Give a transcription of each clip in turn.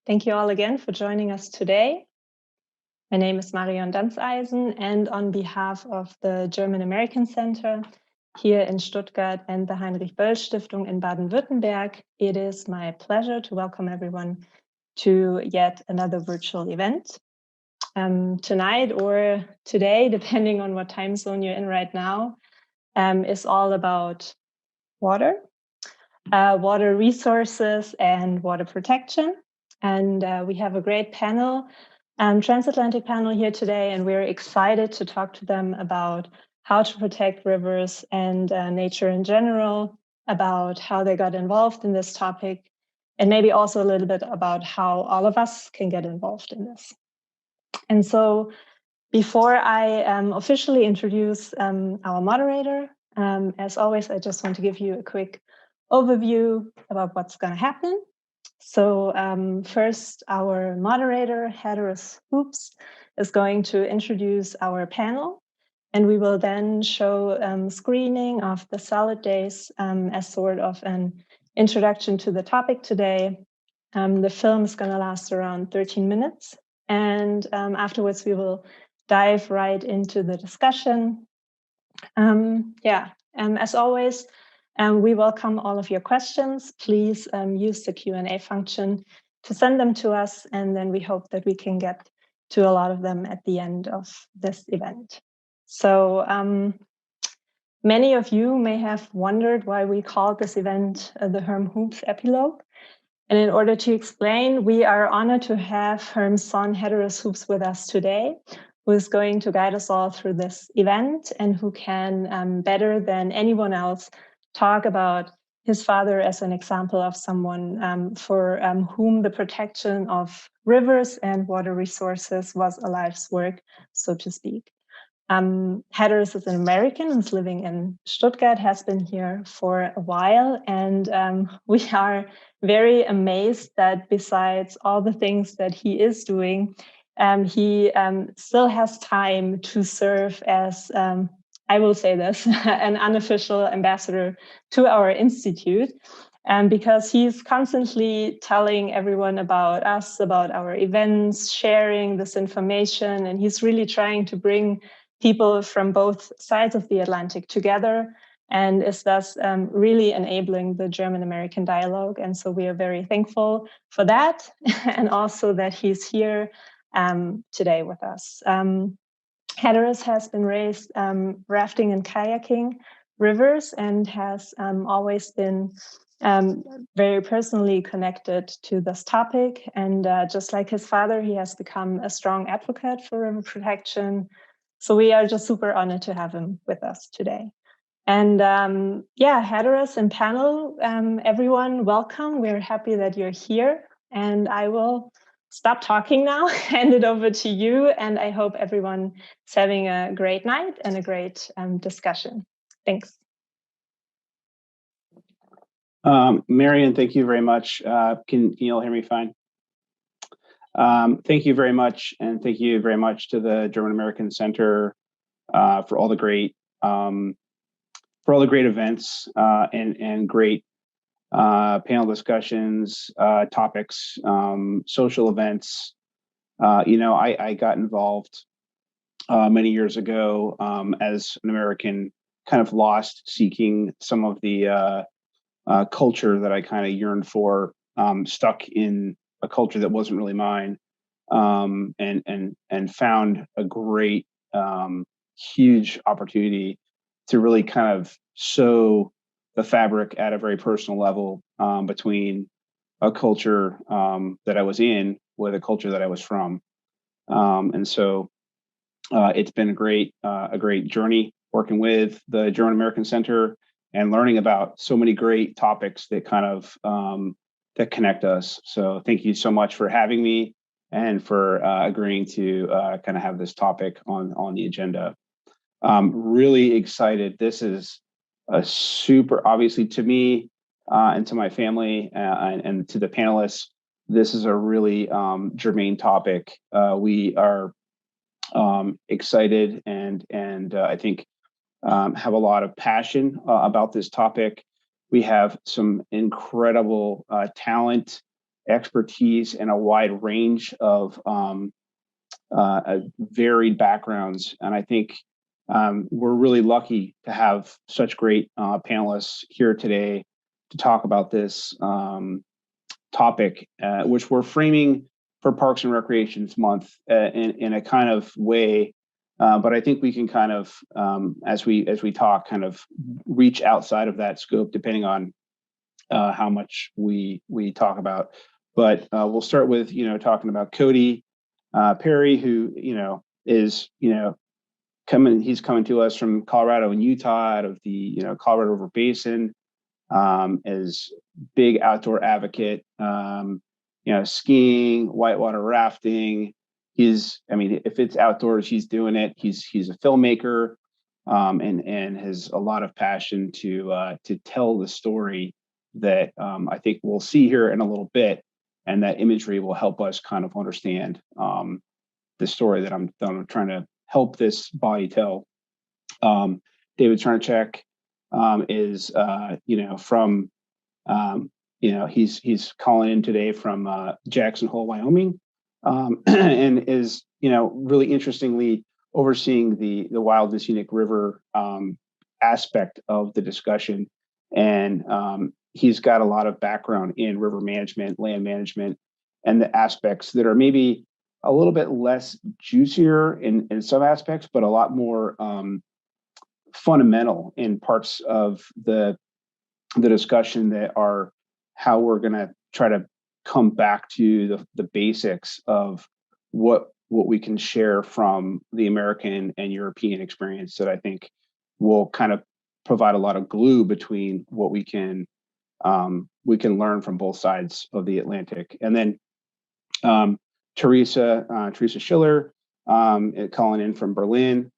Thank you all again for joining us today. My name is Marion Danzeisen, and on behalf of the German American Center here in Stuttgart and the Heinrich Böll Stiftung in Baden-Württemberg, it is my pleasure to welcome everyone to yet another virtual event. Tonight or today, depending on what time zone you're in right now, is all about water, water resources and water protection. And we have a great panel, transatlantic panel here today, and we're excited to talk to them about how to protect rivers and nature in general, about how they got involved in this topic, and maybe also a little bit about how all of us can get involved in this. And so before I officially introduce our moderator, as always, I just want to give you a quick overview about what's going to happen. So first, our moderator, Hatteras Hoops, is going to introduce our panel, and we will then show screening of the Salad Days as sort of an introduction to the topic today. The film is going to last around 13 minutes, and afterwards we will dive right into the discussion. As always, we welcome all of your questions. Please use the Q&A function to send them to us, and then we hope that we can get to a lot of them at the end of this event. So many of you may have wondered why we called this event the Herm Hoops Epilogue. And in order to explain, we are honored to have Herm's son, Hatteras Hoops, with us today, who is going to guide us all through this event and who can better than anyone else talk about his father as an example of someone for whom the protection of rivers and water resources was a life's work, so to speak. Hatteras is an American who's living in Stuttgart, has been here for a while, and we are very amazed that besides all the things that he is doing, he still has time to serve as, I will say this, an unofficial ambassador to our institute, because he's constantly telling everyone about us, about our events, sharing this information, and he's really trying to bring people from both sides of the Atlantic together, and is thus really enabling the German-American dialogue. And so we are very thankful for that, and also that he's here today with us. Hatteras has been raised rafting and kayaking rivers and has always been very personally connected to this topic. And just like his father, he has become a strong advocate for river protection. So we are just super honored to have him with us today. And Hatteras and panel, everyone, welcome. We're happy that you're here. And I will stop talking now, hand it over to you. And I hope everyone is having a great night and a great discussion. Thanks. Marion, thank you very much. Can you all hear me fine? Thank you very much, and thank you very much to the German American Center for all the great events and great panel discussions, topics, social events. I got involved many years ago as an American, kind of lost, seeking some of the culture that I kind of yearned for, stuck in a culture that wasn't really mine, and found a great, huge opportunity to really kind of sew the fabric at a very personal level between a culture that I was in with a culture that I was from. And so it's been a great journey working with the German American Center and learning about so many great topics that kind of that connect us. So thank you so much for having me and for agreeing to kind of have this topic on the agenda. Really excited. This is a super, obviously to me and to my family and to the panelists, this is a really germane topic. We are excited and I think have a lot of passion about this topic. We have some incredible talent expertise and a wide range of varied backgrounds. And I think we're really lucky to have such great panelists here today to talk about this topic, which we're framing for Parks and Recreations Month in a kind of way. But I think we can kind of, as we talk, kind of reach outside of that scope, depending on how much we talk about. But we'll start with talking about Cody Perry, who is he's coming to us from Colorado and Utah, out of the Colorado River Basin, as big outdoor advocate, skiing, whitewater rafting. If it's outdoors, he's doing it. He's a filmmaker, and has a lot of passion to tell the story that I think we'll see here in a little bit, and that imagery will help us kind of understand the story that I'm trying to help this body tell. David Cernicek is from he's calling in today from Jackson Hole, Wyoming, and is really interestingly overseeing the Wild Scenic River aspect of the discussion, and he's got a lot of background in river management, land management, and the aspects that are maybe a little bit less juicier in some aspects, but a lot more fundamental in parts of the discussion that are how we're going to try to come back to the basics of what we can share from the American and European experience, that I think will kind of provide a lot of glue between what we can learn from both sides of the Atlantic. And then Theresa Schiller, calling in from Berlin.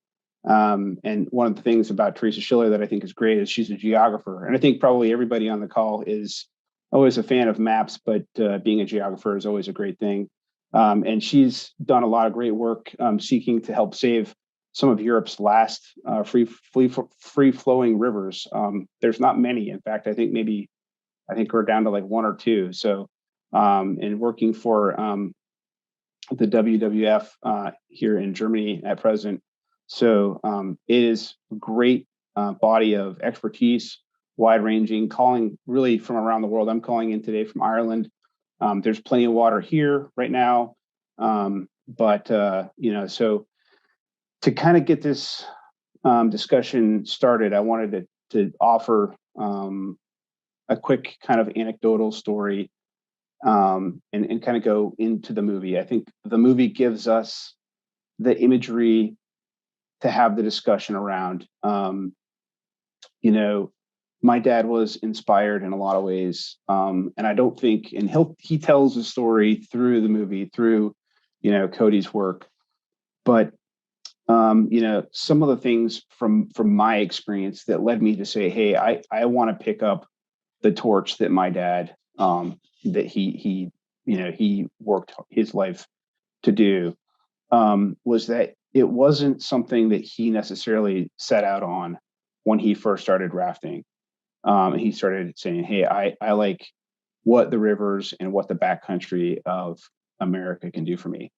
And one of the things about Theresa Schiller that I think is great is she's a geographer. And I think probably everybody on the call is always a fan of maps, but being a geographer is always a great thing. And she's done a lot of great work seeking to help save some of Europe's last free-flowing rivers. There's not many. In fact, I think we're down to like one or two. So, and working for the WWF here in Germany at present. So it is a great body of expertise, wide-ranging, calling really from around the world. I'm calling in today from Ireland. There's plenty of water here right now, but so to kind of get this discussion started, I wanted to offer a quick kind of anecdotal story, and kind of go into the movie. I think the movie gives us the imagery to have the discussion around. My dad was inspired in a lot of ways, and I don't think, and he tells the story through the movie, through Cody's work, but some of the things from my experience that led me to say, hey, I want to pick up the torch that my dad that he worked his life to do, was that it wasn't something that he necessarily set out on when he first started rafting. And he started saying, hey, I like what the rivers and what the backcountry of America can do for me.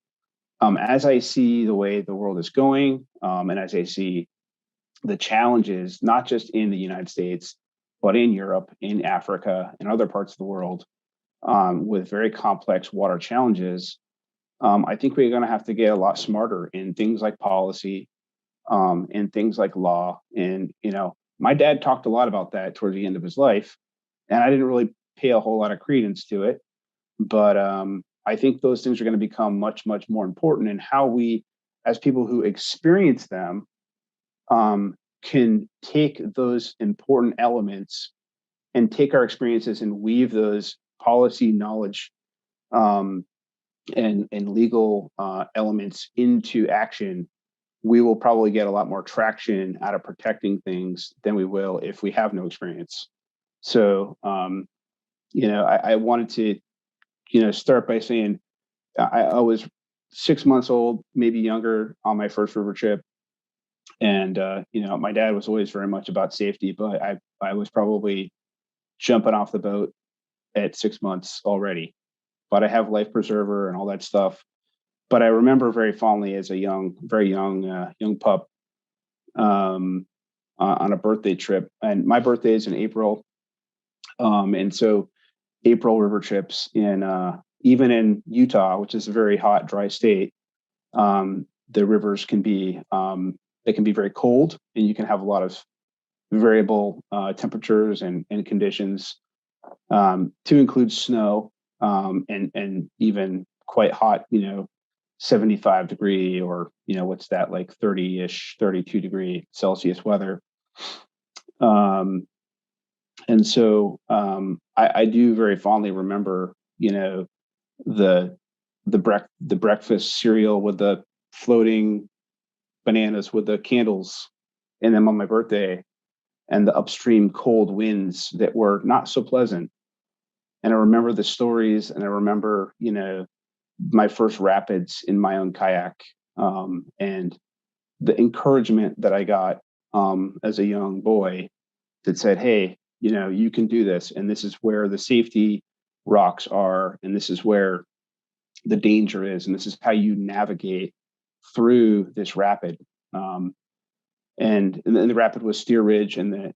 As I see the way the world is going, and as I see the challenges, not just in the United States, but in Europe, in Africa, and other parts of the world, with very complex water challenges, I think we're going to have to get a lot smarter in things like policy, in things like law. And, my dad talked a lot about that towards the end of his life, and I didn't really pay a whole lot of credence to it. But I think those things are going to become much, much more important in how we, as people who experience them, can take those important elements and take our experiences and weave those policy knowledge and legal elements into action. We will probably get a lot more traction out of protecting things than we will if we have no experience. So, I wanted to, start by saying I was 6 months old, maybe younger, on my first river trip. And, my dad was always very much about safety, but I was probably jumping off the boat at 6 months already. but I have life preserver and all that stuff. But I remember very fondly as a very young pup, on a birthday trip. And my birthday is in April. And so April river trips even in Utah, which is a very hot, dry state, the rivers can be, they can be very cold, and you can have a lot of variable temperatures and conditions, to include snow, and even quite hot, 75 degree, or, what's that, like 30-ish, 32 degree Celsius weather. And so I do very fondly remember, the breakfast cereal with the floating bananas with the candles in them on my birthday, and the upstream cold winds that were not so pleasant. And I remember the stories, and I remember, my first rapids in my own kayak, and the encouragement that I got as a young boy that said, hey, you can do this, and this is where the safety rocks are, and this is where the danger is, and this is how you navigate through this rapid. And then the rapid was Steer Ridge, and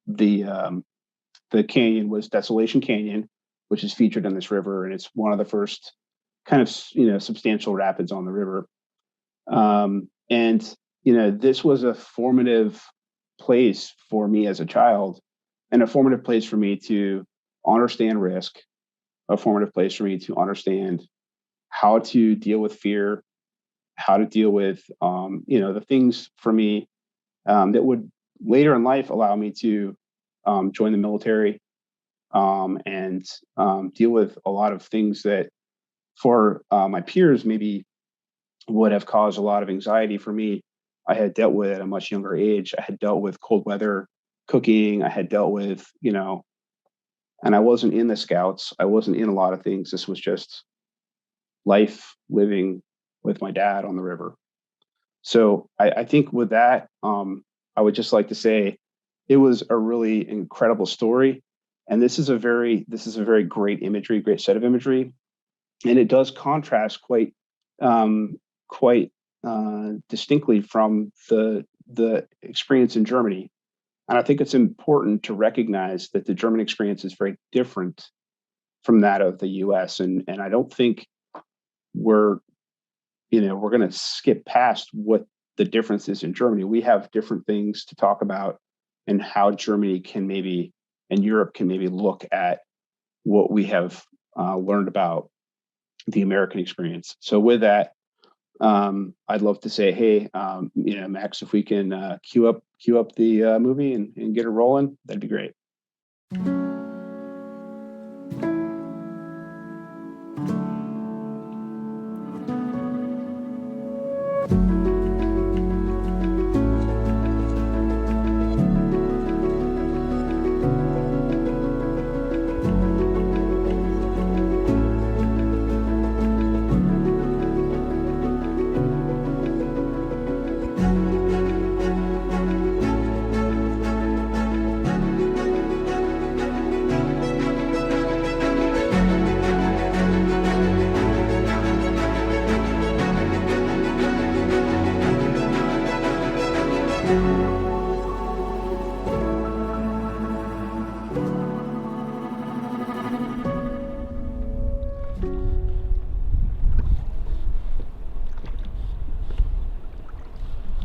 the canyon was Desolation Canyon, which is featured in this river, and it's one of the first kind of substantial rapids on the river. And this was a formative place for me as a child, and a formative place for me to understand risk, a formative place for me to understand how to deal with fear, how to deal with the things for me that would later in life allow me to join the military, and deal with a lot of things that for my peers maybe would have caused a lot of anxiety. For me, I had dealt with at a much younger age. I had dealt with cold weather cooking. I had dealt with, and I wasn't in the Scouts. I wasn't in a lot of things. This was just life living with my dad on the river. So I think with that, I would just like to say it was a really incredible story. And this is a very great imagery, great set of imagery. And it does contrast quite distinctly from the experience in Germany. And I think it's important to recognize that the German experience is very different from that of the US. And I don't think we're going to skip past what the difference is in Germany. We have different things to talk about, and how Germany can maybe, and Europe can maybe look at what we have learned about the American experience. So with that, I'd love to say, hey, Max, if we can queue up the movie and get it rolling, that'd be great.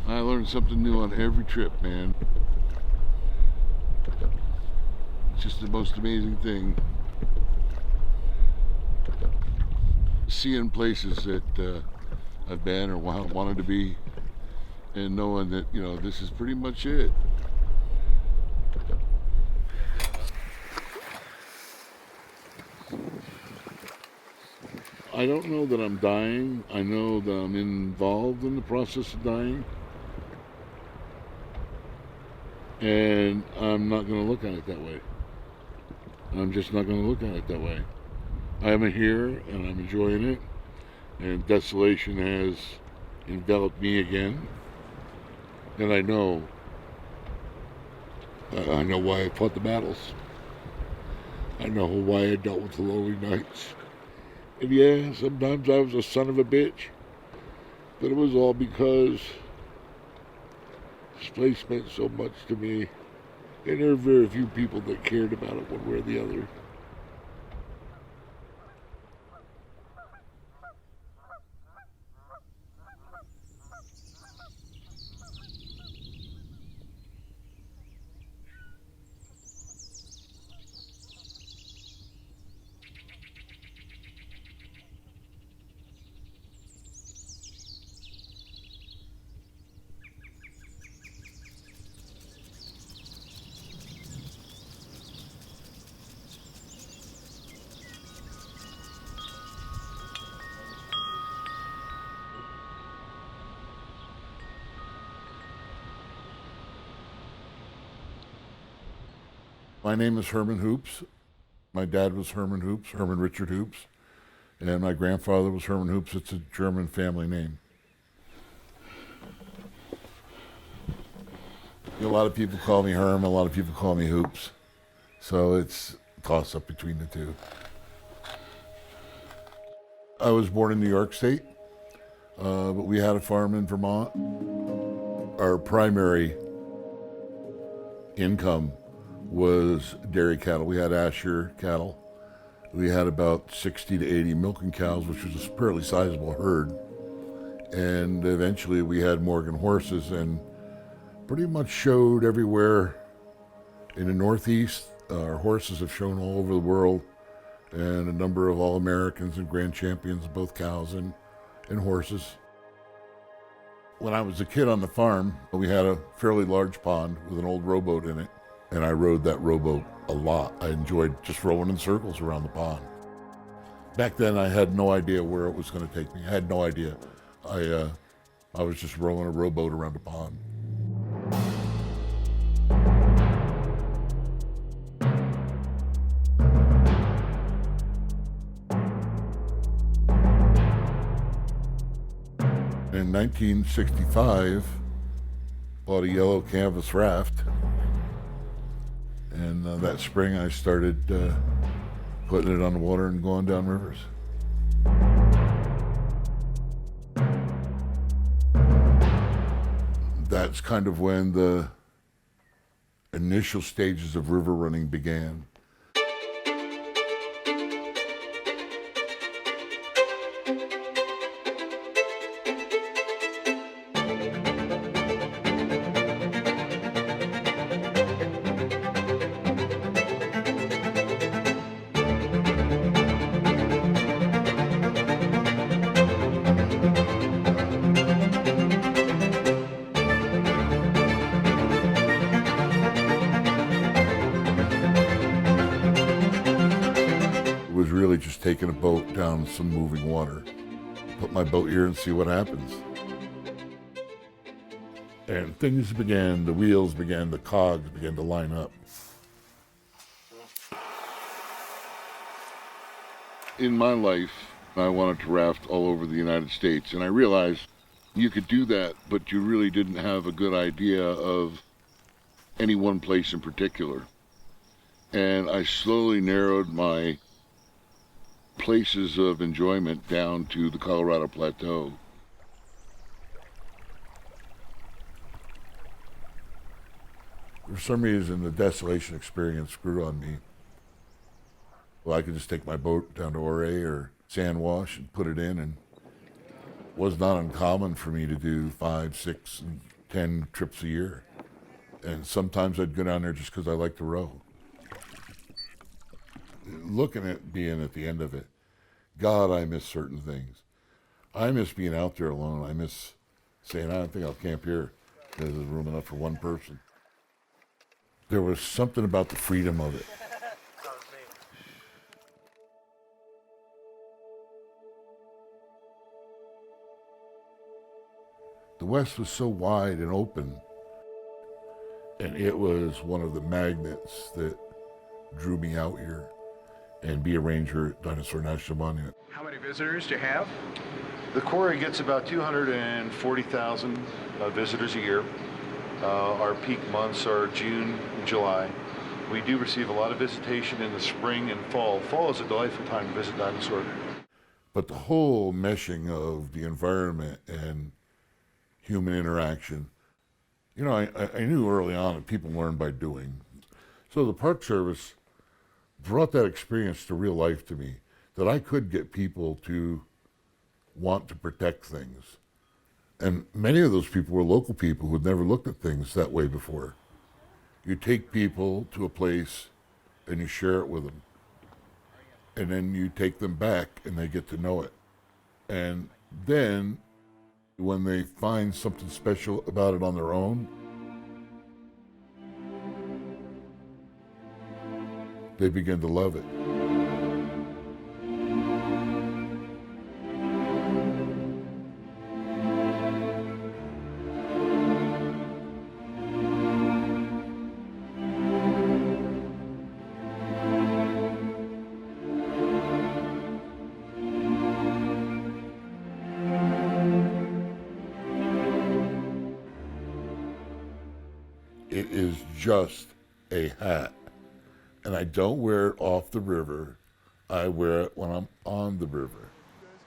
I learn something new on every trip, man. It's just the most amazing thing. Seeing places that I've been or wanted to be, and knowing that, this is pretty much it. I don't know that I'm dying. I know that I'm involved in the process of dying. And I'm not going to look at it that way. I'm just not going to look at it that way. I'm here and I'm enjoying it. And desolation has enveloped me again. And I know why I fought the battles. I know why I dealt with the lonely nights. And yeah, sometimes I was a son of a bitch, but it was all because this place meant so much to me, and there were very few people that cared about it one way or the other. My name is Herman Hoops. My dad was Herman Hoops, Herman Richard Hoops, and my grandfather was Herman Hoops. It's a German family name. A lot of people call me Herm, a lot of people call me Hoops. So it's a toss-up between the two. I was born in New York State, but we had a farm in Vermont. Our primary income was dairy cattle. We had Asher cattle. We had about 60 to 80 milking cows, which was a fairly sizable herd. And eventually we had Morgan horses, and pretty much showed everywhere in the Northeast. Our horses have shown all over the world, and a number of All-Americans and Grand Champions of both cows and horses. When I was a kid on the farm, we had a fairly large pond with an old rowboat in it, and I rode that rowboat a lot. I enjoyed just rowing in circles around the pond. Back then, I had no idea where it was going to take me. I had no idea. I was just rowing a rowboat around a pond. In 1965, bought a yellow canvas raft, and that spring I started putting it on the water and going down rivers. That's kind of when the initial stages of river running began. Was really just taking a boat down some moving water. Put my boat here and see what happens. And things began, the wheels began, the cogs began to line up. In my life, I wanted to raft all over the United States, and I realized you could do that, but you really didn't have a good idea of any one place in particular. And I slowly narrowed my places of enjoyment down to the Colorado Plateau. For some reason, the desolation experience grew on me. Well, I could just take my boat down to Ouray or Sand Wash and put it in, and it was not uncommon for me to do 5, 6, and 10 trips a year. And sometimes I'd go down there just because I like to row. Looking at being at the end of it, God, I miss certain things. I miss being out there alone. I miss saying, I don't think I'll camp here because there's room enough for one person. There was something about the freedom of it. The West was so wide and open, and it was one of the magnets that drew me out here and be a ranger at Dinosaur National Monument. How many visitors do you have? The quarry gets about 240,000 visitors a year. Our peak months are June and July. We do receive a lot of visitation in the spring and fall. Fall is a delightful time to visit Dinosaur. But the whole meshing of the environment and human interaction, you know, I knew early on that people learn by doing. So the Park Service brought that experience to real life to me, that I could get people to want to protect things. And many of those people were local people who had never looked at things that way before. You take people to a place and you share it with them. And then you take them back and they get to know it. And then when they find something special about it on their own, they begin to love it. It is just a hat. And I don't wear it off the river. I wear it when I'm on the river.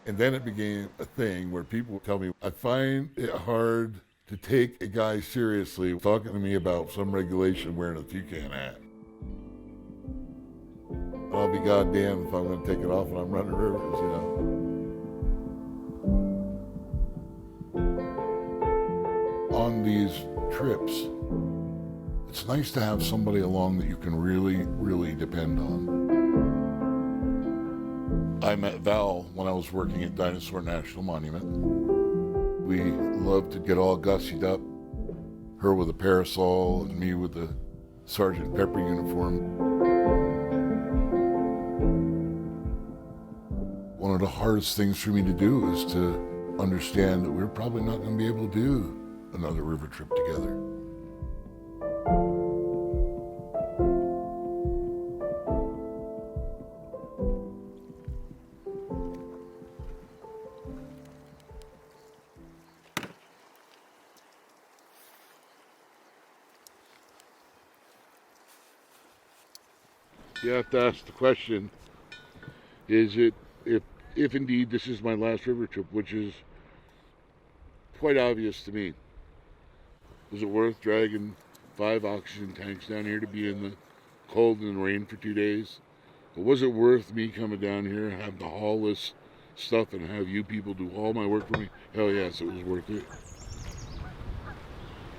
And then it became a thing where people would tell me, I find it hard to take a guy seriously talking to me about some regulation wearing a toucan hat. I'll be goddamned if I'm going to take it off when I'm running rivers, you know. On these trips, it's nice to have somebody along that you can really, really depend on. I met Val when I was working at Dinosaur National Monument. We loved to get all gussied up, her with a parasol and me with the Sergeant Pepper uniform. One of the hardest things for me to do is to understand that we're probably not going to be able to do another river trip together. You have to ask the question, is it, if indeed this is my last river trip, which is quite obvious to me, is it worth dragging 5 oxygen tanks down here to be in the cold and rain for 2 days? Or was it worth me coming down here, have to haul this stuff and have you people do all my work for me? Hell yes, it was worth it.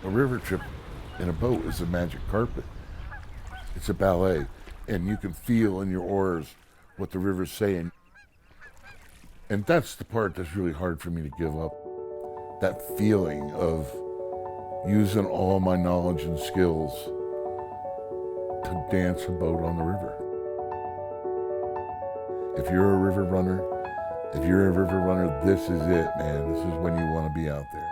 A river trip in a boat is a magic carpet. It's a ballet. And you can feel in your oars what the river's saying. And that's the part that's really hard for me to give up. That feeling of using all my knowledge and skills to dance a boat on the river. If you're a river runner, this is it, man. This is when you want to be out there.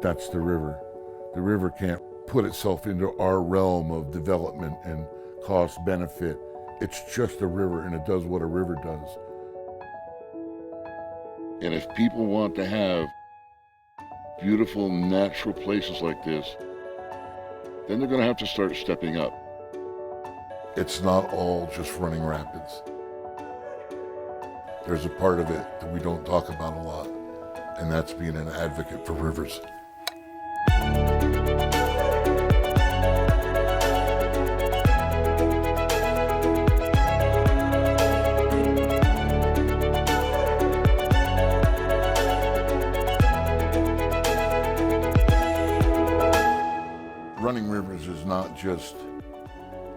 That's the river. The river can't put itself into our realm of development and cost benefit. It's just a river, and it does what a river does. And if people want to have beautiful natural places like this, then they're going to have to start stepping up. It's not all just running rapids. There's a part of it that we don't talk about a lot, and that's being an advocate for rivers. Running rivers is not just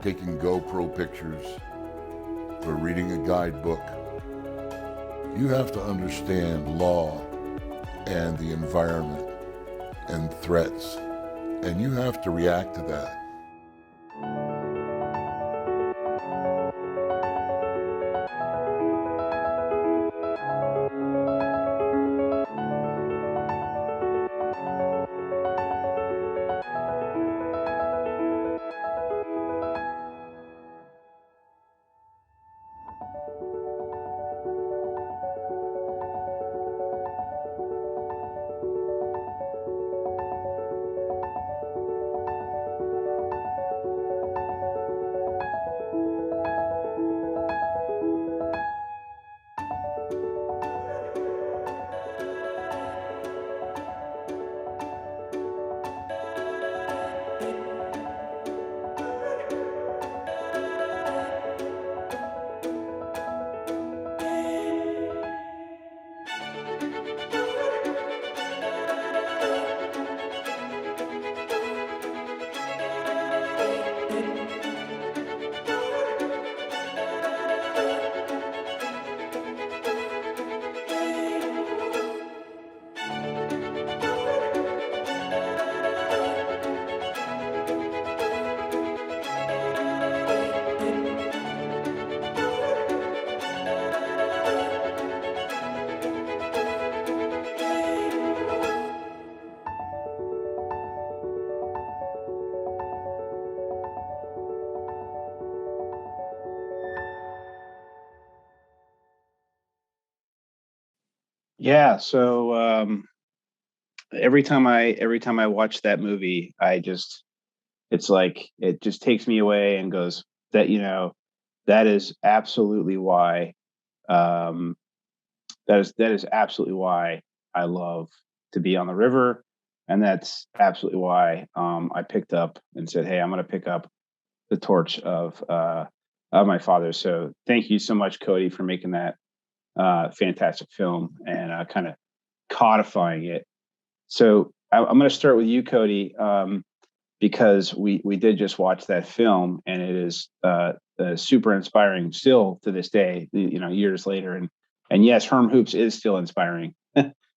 taking GoPro pictures or reading a guidebook. You have to understand law and the environment and threats, and you have to react to that. Yeah. So every time I watch that movie, it's like it just takes me away and goes that that is absolutely why um, that is absolutely why I love to be on the river, and that's absolutely why I picked up and said, "Hey, I'm going to pick up the torch of my father." So thank you so much, Cody, for making that fantastic film and kind of codifying it. So I'm going to start with you, Cody, because we did just watch that film, and it is super inspiring still to this day, years later. And yes, Herm Hoops is still inspiring,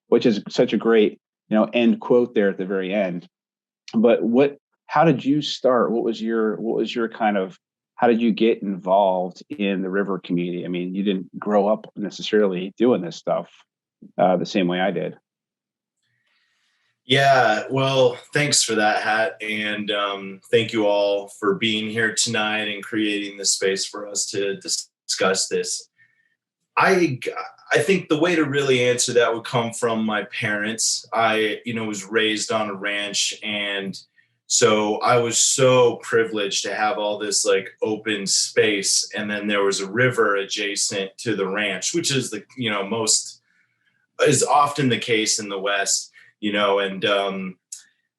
which is such a great end quote there at the very end. But how did you start? What was your kind of, how did you get involved in the river community? I mean, you didn't grow up necessarily doing this stuff the same way I did. Yeah, well, thanks for that, Hat, and thank you all for being here tonight and creating this space for us to discuss this. I think the way to really answer that would come from my parents. I was raised on a ranch, and so I was so privileged to have all this like open space, and then there was a river adjacent to the ranch, which is the most is often the case in the West. And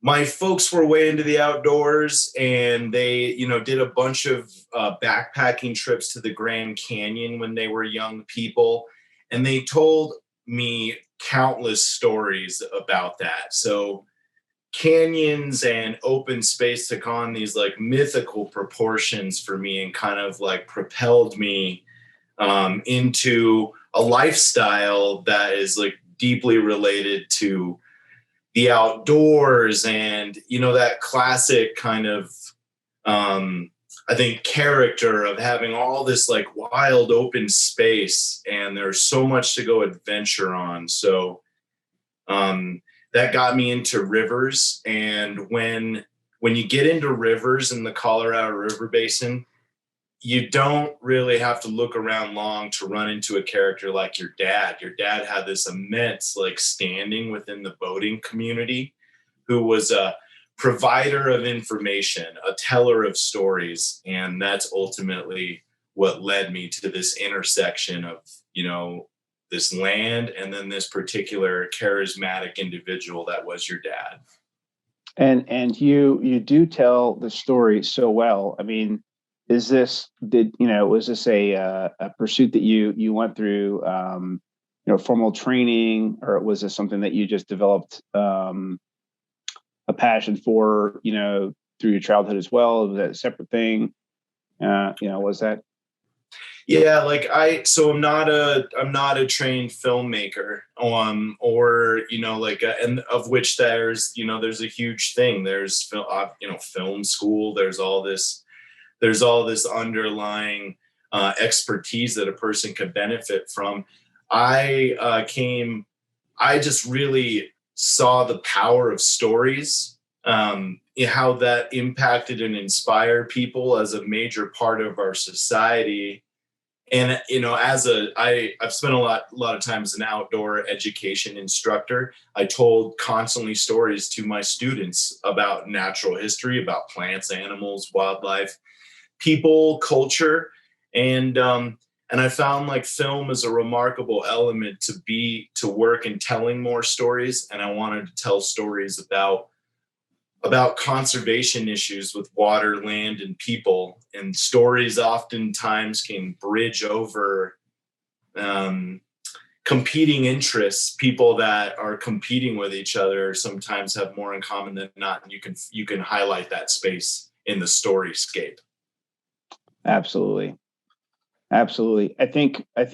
my folks were way into the outdoors, and they, did a bunch of backpacking trips to the Grand Canyon when they were young people. And they told me countless stories about that. So canyons and open space took on these like mythical proportions for me and kind of like propelled me into a lifestyle that is like deeply related to the outdoors and that classic kind of I think character of having all this like wild open space, and there's so much to go adventure on. So that got me into rivers. And when you get into rivers in the Colorado River Basin, you don't really have to look around long to run into a character like your dad. Your dad had this immense like standing within the boating community, who was a provider of information, a teller of stories. And that's ultimately what led me to this intersection of, this land and then this particular charismatic individual that was your dad. And you do tell the story so well. I mean, was this a pursuit that you went through, formal training, or was this something that you just developed a passion for, through your childhood as well? Was that a separate thing? Was that? Yeah, I'm not a trained filmmaker, or and of which there's a huge thing. There's film school. There's all this underlying expertise that a person could benefit from. I just really saw the power of stories, how that impacted and inspired people as a major part of our society. And I've spent a lot of time as an outdoor education instructor. I told constantly stories to my students about natural history, about plants, animals, wildlife, people, culture, and I found like film is a remarkable element to work in telling more stories. And I wanted to tell stories about conservation issues with water, land, and people. And stories oftentimes can bridge over competing interests. People that are competing with each other sometimes have more in common than not. And you can highlight that space in the storyscape. Absolutely. I think I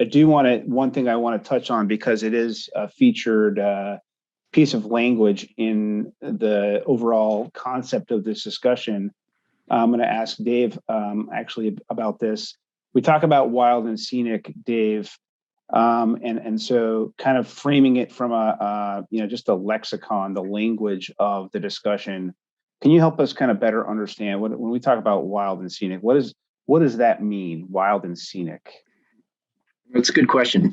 do one thing I want to touch on, because it is a featured piece of language in the overall concept of this discussion. I'm going to ask Dave actually about this. We talk about wild and scenic, Dave, and so kind of framing it from just a lexicon, the language of the discussion. Can you help us kind of better understand when we talk about wild and scenic? What does that mean, wild and scenic? That's a good question.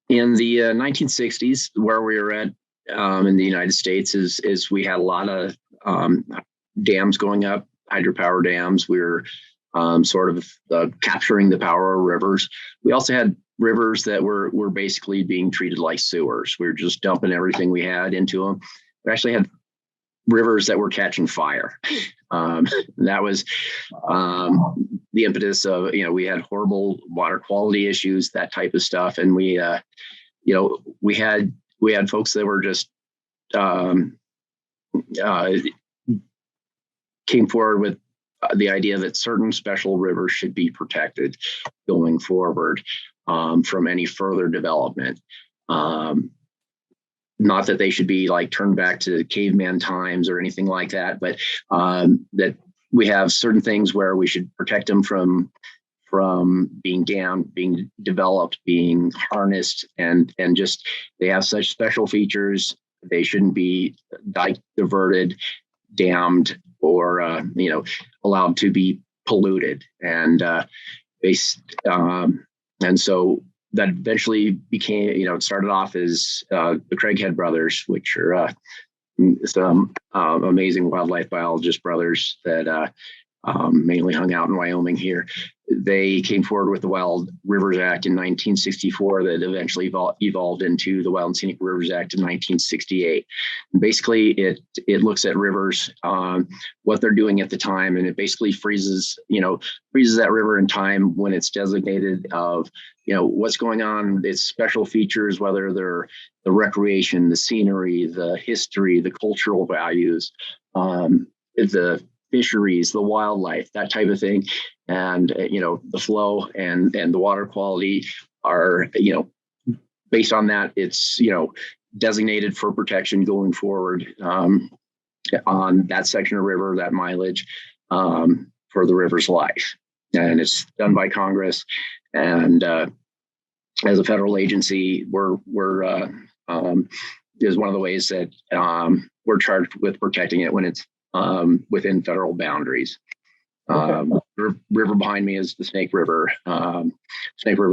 In the 1960s, where we were at in the United States is we had a lot of dams going up, hydropower dams. We were sort of capturing the power of rivers. We also had rivers that were basically being treated like sewers. We were just dumping everything we had into them. We actually had rivers that were catching fire. That was the impetus of, we had horrible water quality issues, that type of stuff. And we had folks that were just came forward with the idea that certain special rivers should be protected going forward from any further development. Not that they should be like turned back to caveman times or anything like that, but that we have certain things where we should protect them from being dammed, being developed, being harnessed, and just they have such special features. They shouldn't be diverted, dammed, or allowed to be polluted. And so that eventually became, it started off as the Craighead brothers, which are some amazing wildlife biologist brothers that mainly hung out in Wyoming here. They came forward with the Wild Rivers Act in 1964 that eventually evolved into the Wild Scenic Rivers Act in 1968. And basically, it looks at rivers, what they're doing at the time, and it basically freezes that river in time when it's designated of, what's going on, its special features, whether they're the recreation, the scenery, the history, the cultural values, the fisheries, the wildlife, that type of thing. And, the flow and the water quality are, based on that, it's, designated for protection going forward on that section of river, that mileage for the river's life. And it's done by Congress. And as a federal agency, we're is one of the ways that we're charged with protecting it when it's within federal boundaries. Okay. River behind me is the Snake River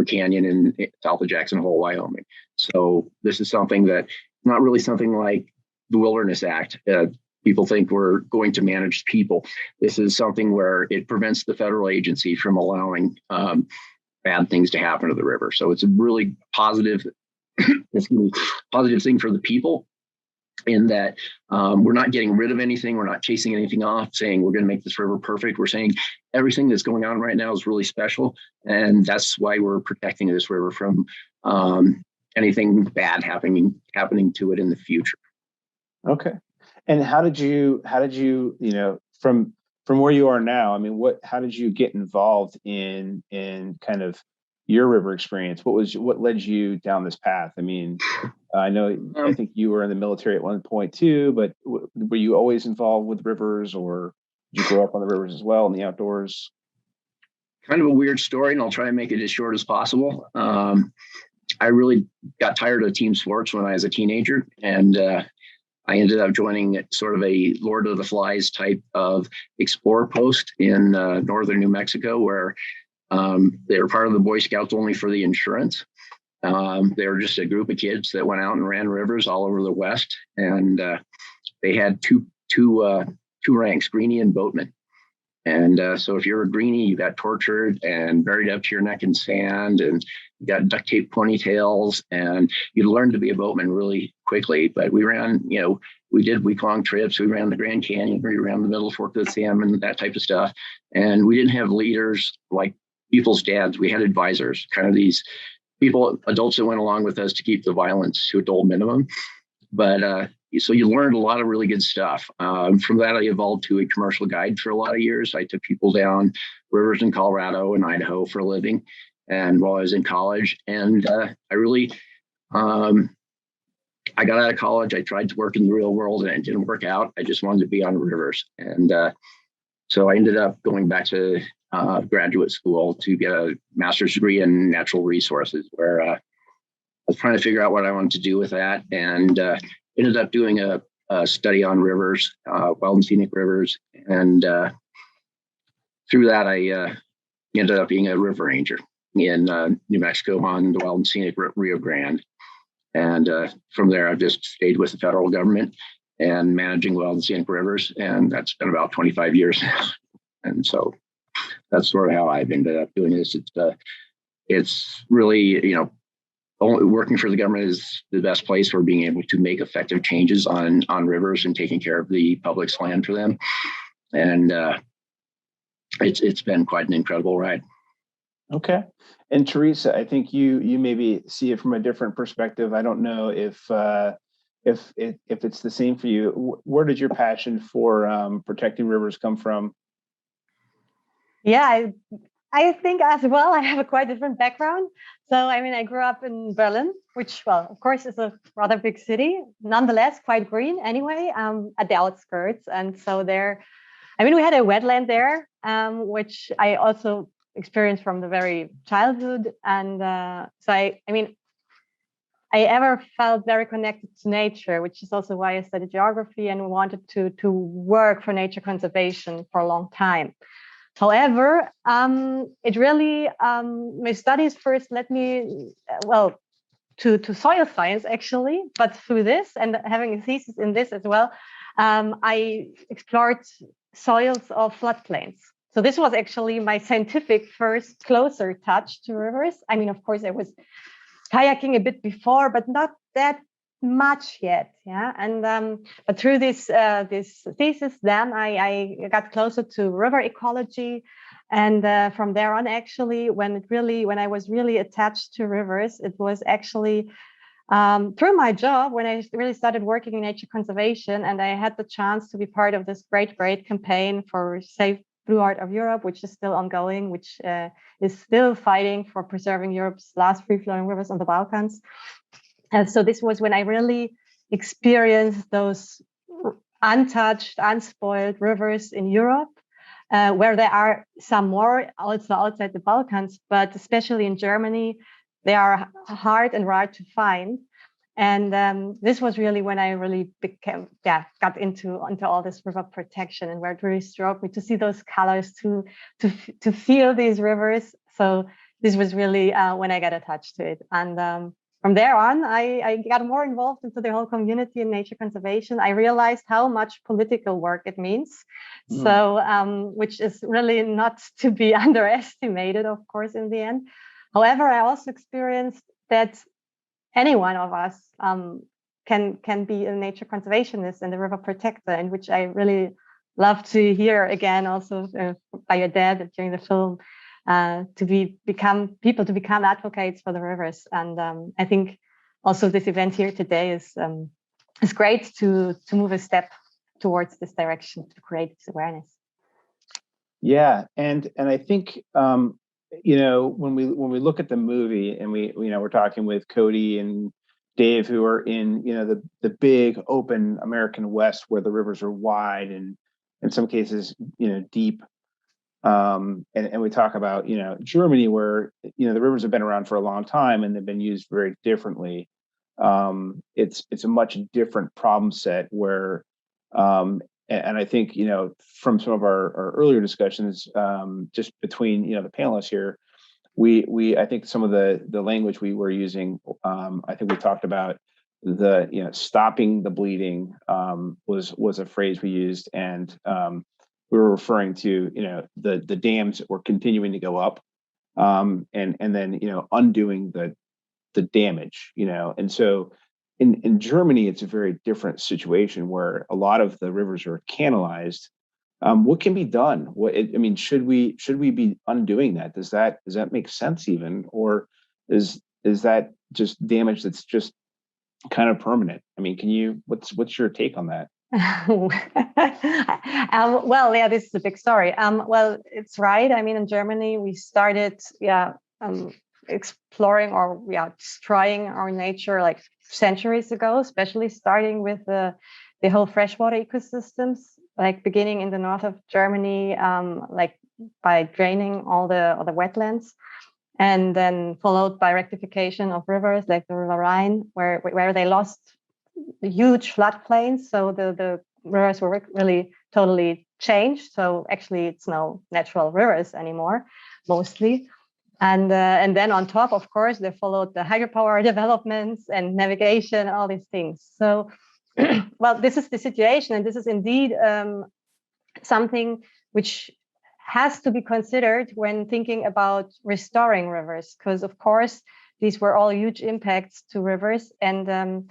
Canyon in south of Jackson Hole, Wyoming. So this is something that not really something like the Wilderness Act. People think we're going to manage people. This is something where it prevents the federal agency from allowing bad things to happen to the river. So it's a really positive, positive thing for the people, in that we're not getting rid of anything. We're not chasing anything off, saying we're going to make this river perfect. We're saying everything that's going on right now is really special. And that's why we're protecting this river from anything bad happening to it in the future. Okay. And how did you, from where you are now, I mean, how did you get involved in kind of your river experience? What led you down this path? I mean, I think you were in the military at one point too, but were you always involved with rivers, or did you grow up on the rivers as well in the outdoors? Kind of a weird story, and I'll try and make it as short as possible. I really got tired of team sports when I was a teenager, and I ended up joining sort of a Lord of the Flies type of explorer post in northern New Mexico, where they were part of the Boy Scouts only for the insurance. They were just a group of kids that went out and ran rivers all over the West, and they had two ranks, greenie and boatman. And so if you're a greenie, you got tortured and buried up to your neck in sand, and you got duct tape ponytails, and you learned to be a boatman really quickly. But we ran, we did week-long trips. We ran the Grand Canyon, we ran the Middle Fork of the Salmon, that type of stuff. And we didn't have leaders like people's dads. We had advisors, kind of these people, adults that went along with us to keep the violence to a dull minimum. But so you learned a lot of really good stuff. From that, I evolved to a commercial guide for a lot of years. I took people down rivers in Colorado and Idaho for a living, and while I was in college. And I really, I got out of college. I tried to work in the real world, and it didn't work out. I just wanted to be on rivers. And so I ended up going back to graduate school to get a master's degree in natural resources, where I was trying to figure out what I wanted to do with that, and ended up doing a study on rivers, wild and scenic rivers. And through that, I ended up being a river ranger. in New Mexico on the Wild Scenic Rio Grande. And from there, I've just stayed with the federal government and managing Wild Scenic Rivers. And that's been about 25 years now. And so that's sort of how I've ended up doing this. It's really, working for the government is the best place for being able to make effective changes on rivers and taking care of the public's land for them. And it's been quite an incredible ride. Okay. And Theresa, I think you maybe see it from a different perspective. I don't know if it's the same for you. Where did your passion for protecting rivers come from? Yeah, I think as well, I have a quite different background. So, I grew up in Berlin, which, well, of course, is a rather big city, nonetheless, quite green anyway, at the outskirts. And so there, we had a wetland there, which I also experienced from the very childhood. And so I ever felt very connected to nature, which is also why I studied geography and wanted to work for nature conservation for a long time. However, it really, my studies first led me, to soil science, actually. But through this and having a thesis in this as well, I explored soils of floodplains. So this was actually my scientific first closer touch to rivers. Of course, I was kayaking a bit before, but not that much yet. Yeah. And but through this thesis, then I got closer to river ecology. And from there on, actually, when I was really attached to rivers, it was actually through my job when I really started working in nature conservation, and I had the chance to be part of this great campaign for Safe Blue Heart of Europe, which is still ongoing, which is still fighting for preserving Europe's last free-flowing rivers on the Balkans. And so this was when I really experienced those untouched, unspoiled rivers in Europe, where there are some more also outside the Balkans, but especially in Germany, they are hard and rare to find. And this was really when I really got into all this river protection, and where it really struck me to see those colors, to feel these rivers. So this was really when I got attached to it. And from there on, I got more involved into the whole community in nature conservation. I realized how much political work it means. So, which is really not to be underestimated, of course, in the end. However, I also experienced that any one of us can be a nature conservationist and a river protector, and which I really love to hear again also by your dad during the film, to become advocates for the rivers. And I think also this event here today is great to move a step towards this direction, to create this awareness. Yeah, and I think when we look at the movie, and we're talking with Cody and Dave, who are in the big open American West, where the rivers are wide and in some cases deep, and we talk about Germany, where the rivers have been around for a long time and they've been used very differently. It's a much different problem set where and I think, from some of our earlier discussions, just between, the panelists here, I think some of the language we were using, I think we talked about the, stopping the bleeding was a phrase we used. And we were referring to, the dams that were continuing to go up, and then, undoing the damage, and so in Germany, it's a very different situation where a lot of the rivers are canalized. What can be done? Should we be undoing that? Does that make sense even, or is that just damage that's just kind of permanent? What's your take on that? Well, yeah, this is a big story. Well, it's right. In Germany, we started, exploring or destroying our nature like centuries ago, especially starting with the whole freshwater ecosystems, like beginning in the north of Germany, like by draining all the wetlands, and then followed by rectification of rivers like the River Rhine, where they lost huge floodplains. So the rivers were really totally changed. So actually, it's no natural rivers anymore, mostly. And then on top, of course, they followed the hydropower developments and navigation, all these things. So, well, this is the situation, and this is indeed something which has to be considered when thinking about restoring rivers, because of course these were all huge impacts to rivers, and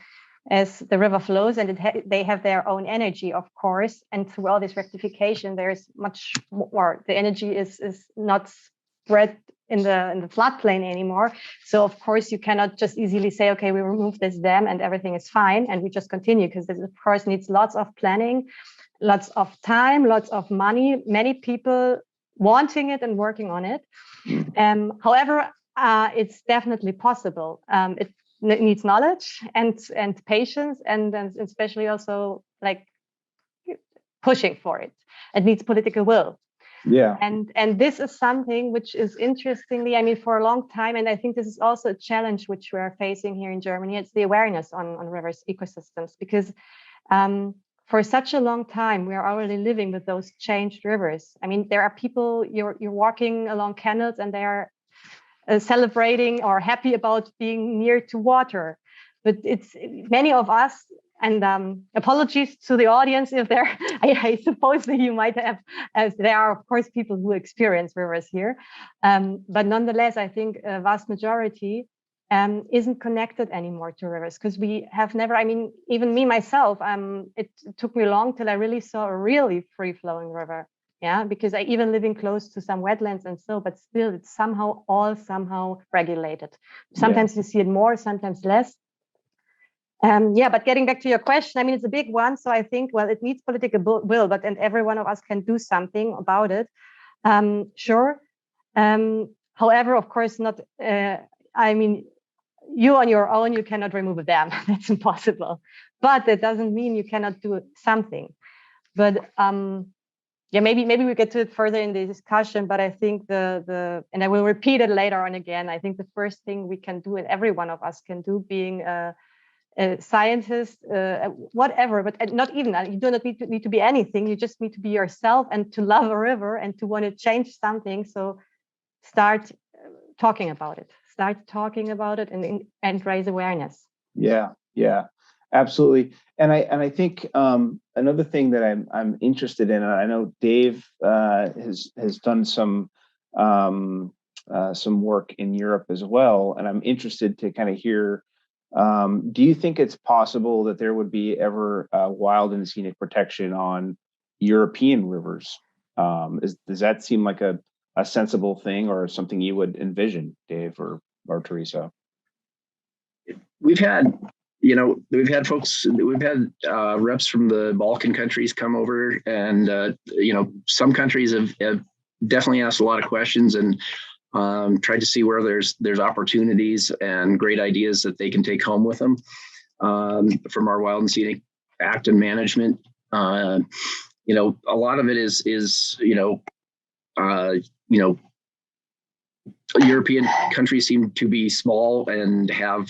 as the river flows and they have their own energy, of course, and through all this rectification there is much more, the energy is not spread in the floodplain anymore. So of course you cannot just easily say, okay, we remove this dam and everything is fine and we just continue, because this of course needs lots of planning, lots of time, lots of money, many people wanting it and working on it. However, it's definitely possible. It needs knowledge and patience, and especially also like pushing for it. It needs political will. Yeah. And this is something which is interestingly, I mean, for a long time, and I think this is also a challenge which we're facing here in Germany, it's the awareness on rivers ecosystems, because for such a long time, we are already living with those changed rivers. I mean, there are people, you're walking along canals and they are celebrating or happy about being near to water. But it's many of us, and apologies to the audience if there, I suppose that you might have, as there are of course people who experience rivers here. But nonetheless, I think a vast majority isn't connected anymore to rivers, because we have never, I mean, even me myself, it took me long till I really saw a really free-flowing river. Yeah, because I even living close to some wetlands and so, but still it's somehow regulated. Sometimes you see it more, sometimes less. Yeah, but getting back to your question, I mean, it's a big one. So I think, well, it needs political will, but and every one of us can do something about it. Sure. However, of course, not, I mean, you on your own, you cannot remove a dam. That's impossible. But that doesn't mean you cannot do something. But yeah, maybe we get to it further in the discussion, but I think and I will repeat it later on again, I think the first thing we can do, and every one of us can do, being a scientist, whatever, but not even, you do not need to be anything, you just need to be yourself and to love a river and to want to change something. So start talking about it, and raise awareness. Yeah, absolutely. And I think another thing that I'm interested in, and I know Dave has done some work in Europe as well, and I'm interested to kind of hear. Do you think it's possible that there would be ever wild and scenic protection on European rivers? Does that seem like a sensible thing, or something you would envision, Dave or Theresa? We've had folks, we've had reps from the Balkan countries come over, and some countries have definitely asked a lot of questions and tried to see where there's opportunities and great ideas that they can take home with them from our Wild and Scenic Act and management. A lot of it is European countries seem to be small and have,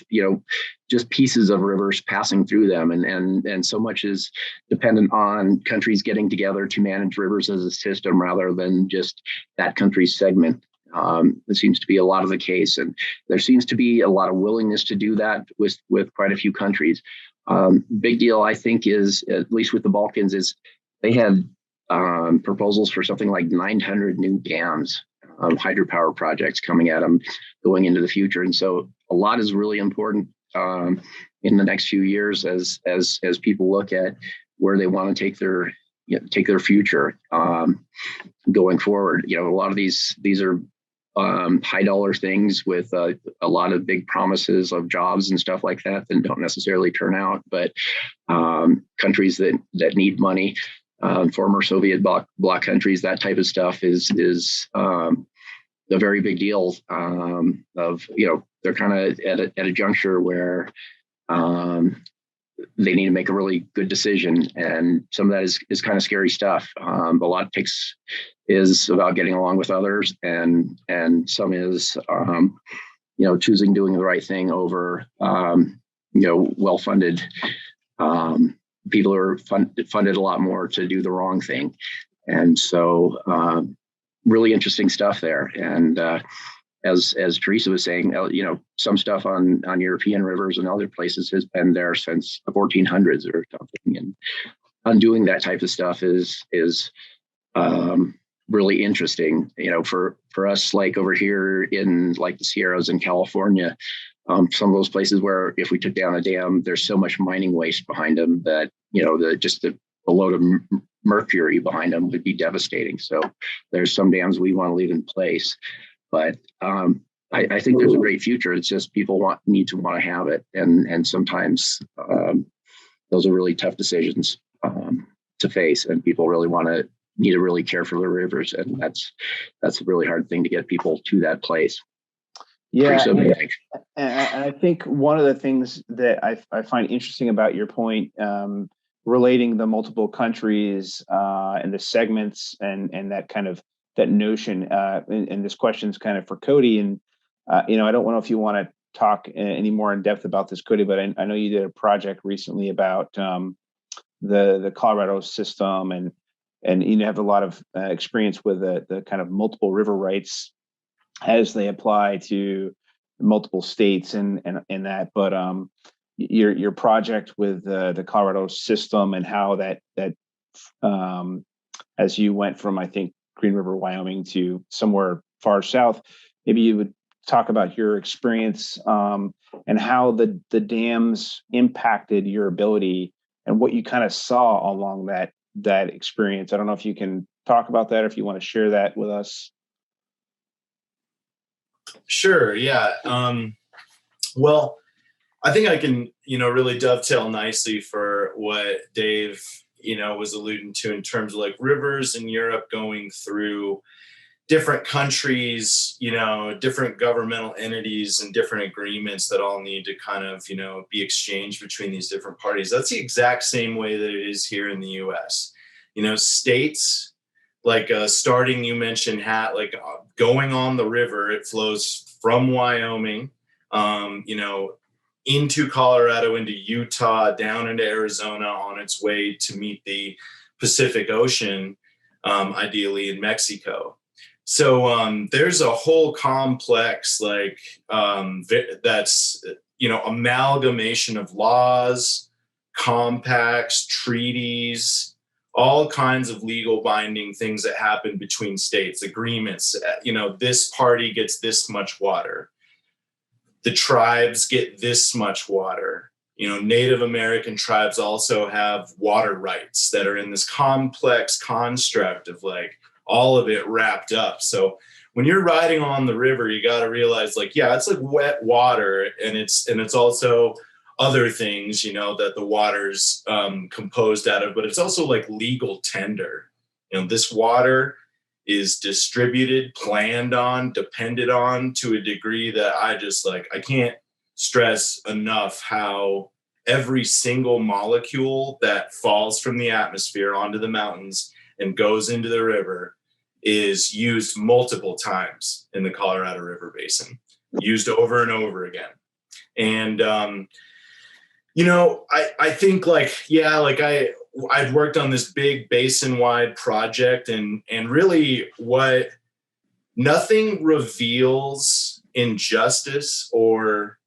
just pieces of rivers passing through them. And so much is dependent on countries getting together to manage rivers as a system rather than just that country's segment. It seems to be a lot of the case. And there seems to be a lot of willingness to do that with quite a few countries. Big deal, I think, is, at least with the Balkans, is they had proposals for something like 900 new dams, hydropower projects coming at them going into the future. And so a lot is really important in the next few years as people look at where they want to take their future going forward. A lot of these are high dollar things with a lot of big promises of jobs and stuff like that don't necessarily turn out. But countries that need money, former Soviet bloc countries, that type of stuff is a very big deal. They're kind of at a juncture where they need to make a really good decision, and some of that is kind of scary stuff. A lot is about getting along with others, and some is choosing doing the right thing over well-funded people who are funded a lot more to do the wrong thing. And so really interesting stuff there. And as Theresa was saying, some stuff on European rivers and other places has been there since the 1400s or something, and undoing that type of stuff is really interesting. For us, like over here in like the Sierras in California, some of those places where if we took down a dam, there's so much mining waste behind them that the load of mercury behind them would be devastating. So there's some dams we want to leave in place, but I think there's a great future. It's just people need to want to have it, and sometimes those are really tough decisions to face, and people really need to really care for the rivers, and that's a really hard thing to get people to that place. Yeah, and I think one of the things that I find interesting about your point, relating the multiple countries and the segments and that notion, and this question's kind of for Cody, and I don't know if you want to talk any more in depth about this, Cody, but I know you did a project recently about the Colorado system, and you have a lot of experience with the kind of multiple river rights as they apply to multiple states and that. But your project with the Colorado system and how that as you went from, I think, Green River, Wyoming to somewhere far south, maybe you would talk about your experience and how the dams impacted your ability and what you kind of saw along that experience. I don't know if you can talk about that or if you want to share that with us. Sure. Yeah. Well, I think I can, really dovetail nicely for what Dave, was alluding to in terms of like rivers in Europe going through different countries, different governmental entities and different agreements that all need to kind of, be exchanged between these different parties. That's the exact same way that it is here in the US. States like starting, you mentioned going on the river, it flows from Wyoming, into Colorado, into Utah, down into Arizona on its way to meet the Pacific Ocean, ideally in Mexico. So there's a whole complex that's, amalgamation of laws, compacts, treaties, all kinds of legal binding things that happen between states, agreements, this party gets this much water. The tribes get this much water. Native American tribes also have water rights that are in this complex construct of all of it wrapped up. So when you're riding on the river, you got to realize it's like wet water, and it's also other things, that the water's composed out of, but it's also like legal tender. This water is distributed, planned on, depended on to a degree that I can't stress enough how every single molecule that falls from the atmosphere onto the mountains and goes into the river is used multiple times in the Colorado River Basin, used over and over again. And, I think I'd worked on this big basin-wide project, and really nothing reveals injustice or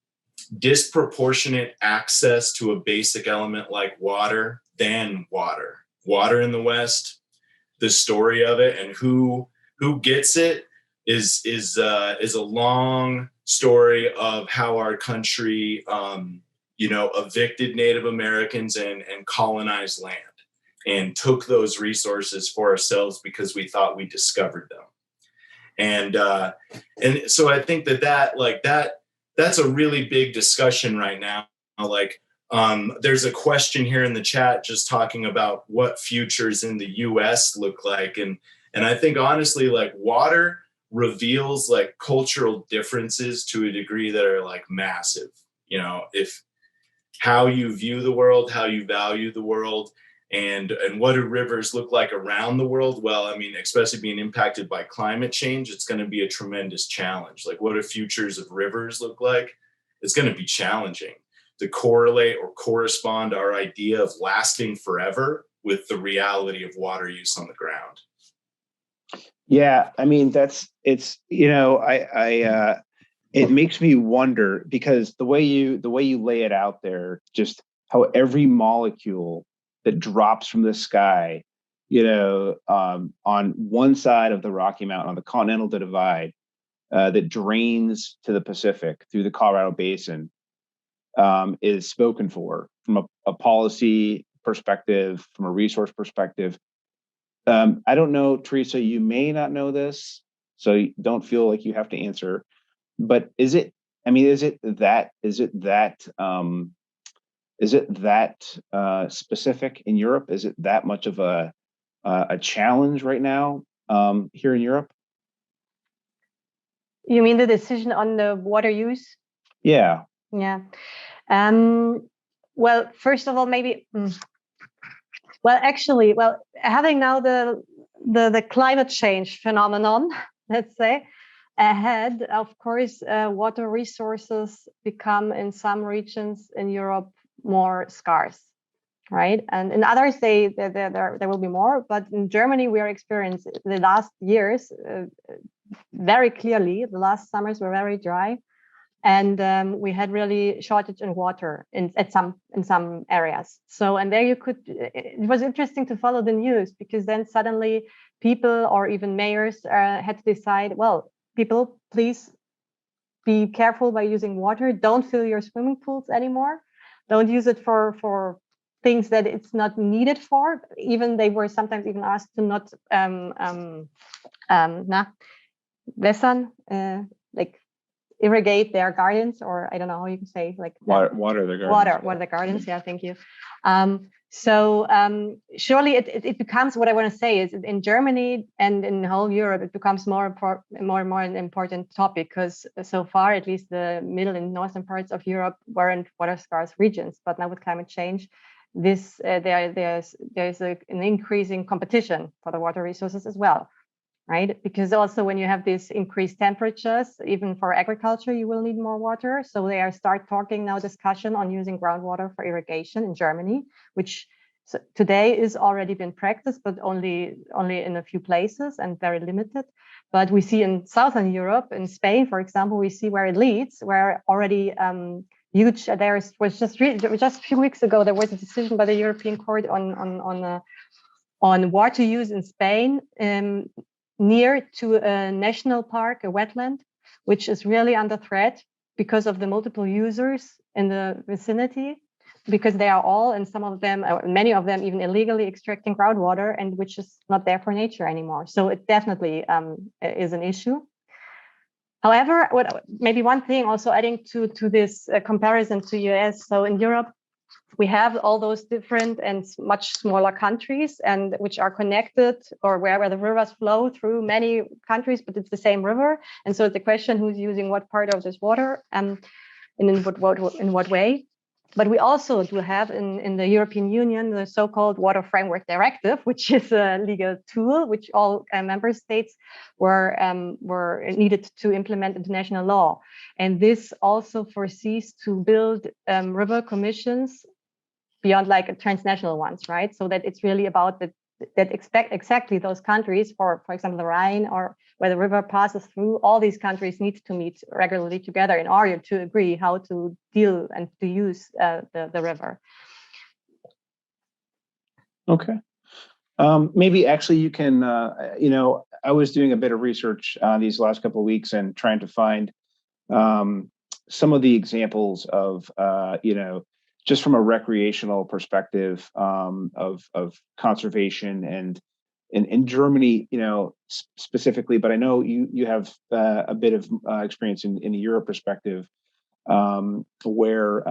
disproportionate access to a basic element like water than water. Water in the West, the story of it and who gets it is a long story of how our country evicted Native Americans and colonized land and took those resources for ourselves because we thought we discovered them. And so I think that's a really big discussion right now. There's a question here in the chat just talking about what futures in the US look like. And I think honestly, water reveals cultural differences to a degree that are massive. If how you view the world, how you value the world, and what do rivers look like around the world? Well, especially being impacted by climate change, it's going to be a tremendous challenge. What do futures of rivers look like? It's going to be challenging to correlate or correspond our idea of lasting forever with the reality of water use on the ground. Yeah, I mean it makes me wonder, because the way you lay it out there, just how every molecule that drops from the sky, on one side of the Rocky Mountain, on the Continental Divide, that drains to the Pacific through the Colorado Basin, is spoken for from a policy perspective, from a resource perspective. I don't know, Theresa, you may not know this, so don't feel like you have to answer. But is it that specific in Europe? Is it that much of a challenge right now here in Europe? You mean the decision on the water use? Yeah. Yeah. Well, first of all, maybe. Having now the climate change phenomenon, let's say, ahead, of course, water resources become in some regions in Europe more scarce, right? And in others, there will be more. But in Germany, we are experiencing the last years very clearly. The last summers were very dry, and we had really shortage in water in some areas. So, and there it was interesting to follow the news, because then suddenly people or even mayors had to decide, well, people, please be careful by using water. Don't fill your swimming pools anymore. Don't use it for things that it's not needed for. Even they were sometimes even asked to not wässern, like irrigate their gardens, or I don't know how you can say, like water their gardens. Water the gardens. Yeah, thank you. Surely it becomes, what I want to say is, in Germany and in whole Europe, it becomes more and more an important topic, because so far, at least the middle and northern parts of Europe weren't water scarce regions. But now with climate change, there's an increasing competition for the water resources as well. Right? Because also when you have these increased temperatures, even for agriculture, you will need more water. So they start talking now, discussion on using groundwater for irrigation in Germany, which today is already been practiced, but only in a few places and very limited. But we see in Southern Europe, in Spain, for example, we see where it leads, where already huge. Just a few weeks ago, there was a decision by the European Court on water use in Spain. Near to a national park, a wetland, which is really under threat because of the multiple users in the vicinity, because they are all, and many of them even illegally extracting groundwater, and which is not there for nature anymore. So it definitely is an issue. However, maybe one thing also adding to this comparison to US. So in Europe, we have all those different and much smaller countries, and which are connected, or where the rivers flow through many countries, but it's the same river. And so the question, who's using what part of this water, and in what way. But we also do have in the European Union the so-called Water Framework Directive, which is a legal tool which all member states were needed to implement international law. And this also foresees to build river commissions beyond like transnational ones, right? So that it's really about that expect exactly those countries, for example, the Rhine, or where the river passes through, all these countries need to meet regularly together in order to agree how to deal and to use the river. Okay. Maybe actually you can, I was doing a bit of research these last couple of weeks and trying to find some of the examples of, just from a recreational perspective of conservation, and in Germany, specifically, but I know you have a bit of experience in the Europe perspective, where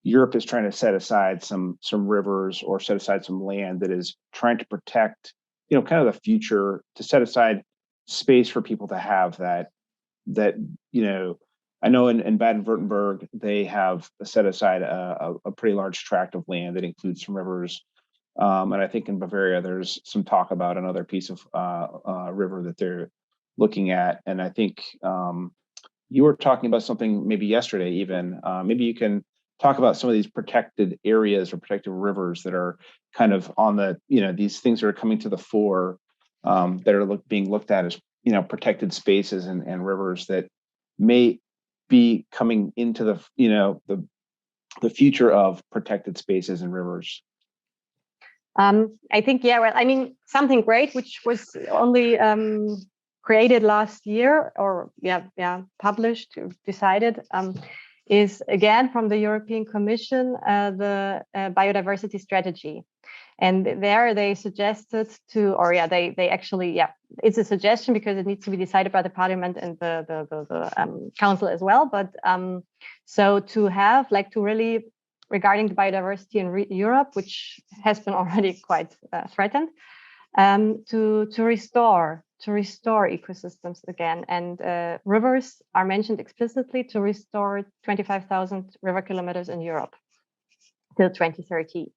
Europe is trying to set aside some rivers, or set aside some land that is trying to protect, kind of the future, to set aside space for people to have that. I know in Baden-Württemberg, they have set aside a pretty large tract of land that includes some rivers. And I think in Bavaria, there's some talk about another piece of river that they're looking at. And I think you were talking about something maybe yesterday even. Maybe you can talk about some of these protected areas or protected rivers that are kind of on the, these things that are coming to the fore that are being looked at as protected spaces and rivers that may be coming into the future of protected spaces and rivers? I think, yeah, well, I mean, something great, which was only created last year, or published, decided, is again from the European Commission, the biodiversity strategy. And there they suggested they actually, it's a suggestion because it needs to be decided by the Parliament and the Council as well. But so to have, to really, regarding the biodiversity in Europe, which has been already quite threatened, to restore ecosystems again. And rivers are mentioned explicitly, to restore 25,000 river kilometers in Europe till 2030.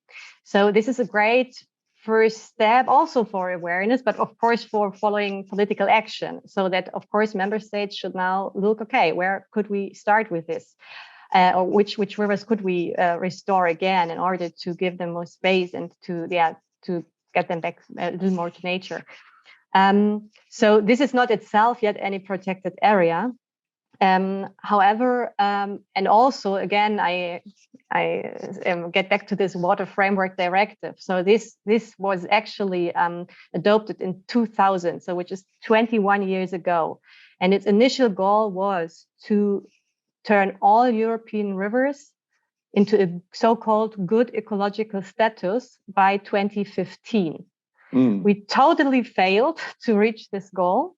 So this is a great first step also for awareness, but of course for following political action. So that, of course, member states should now look, okay, where could we start with this? Or which rivers could we restore again in order to give them more space and to get them back a little more to nature. So this is not itself yet any protected area. However, and also again, I get back to this Water Framework Directive. So this was actually adopted in 2000, so which is 21 years ago, and its initial goal was to turn all European rivers into a so-called good ecological status by 2015. We totally failed to reach this goal.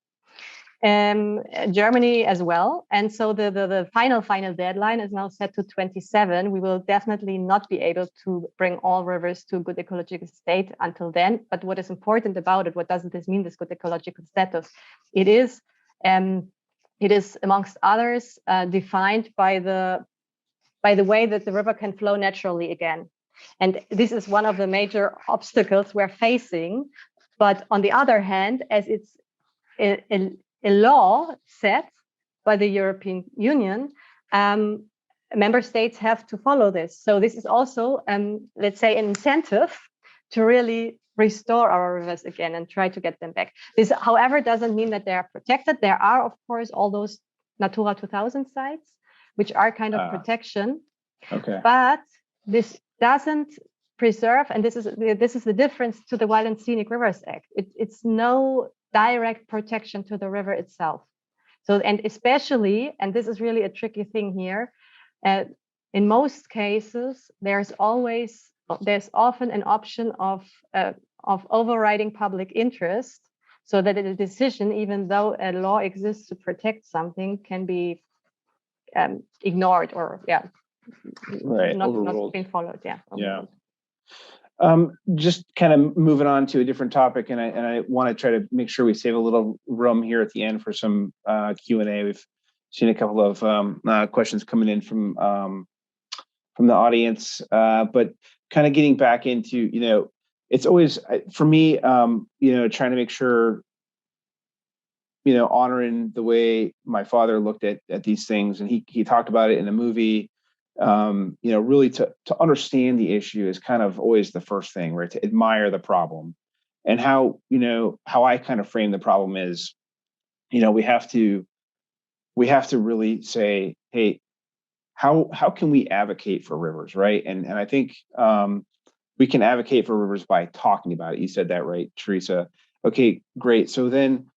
Germany as well. And so the final deadline is now set to 27. We will definitely not be able to bring all rivers to a good ecological state until then. But what is important about it, what does this mean, this good ecological status? It is amongst others defined by the way that the river can flow naturally again. And this is one of the major obstacles we're facing. But on the other hand, as it's a law set by the European Union, member states have to follow this. So this is also, let's say, an incentive to really restore our rivers again and try to get them back. This, however, doesn't mean that they are protected. There are, of course, all those Natura 2000 sites, which are kind of protection. Okay. But this doesn't preserve, and this is the difference to the Wild and Scenic Rivers Act. It's no direct protection to the river itself. So, and especially, and this is really a tricky thing here, in most cases, there's often an option of overriding public interest, so that a decision, even though a law exists to protect something, can be ignored or not being followed. Just kind of moving on to a different topic, and I want to try to make sure we save a little room here at the end for some Q&A. We've seen a couple of questions coming in from the audience, but kind of getting back into, it's always, for me, trying to make sure, honoring the way my father looked at these things, and he talked about it in a movie. Really to understand the issue is kind of always the first thing, right? To admire the problem, and how I kind of frame the problem is, we have to really say, hey, how can we advocate for rivers, right? And I think we can advocate for rivers by talking about it. You said that, right, Theresa? Okay, great. So then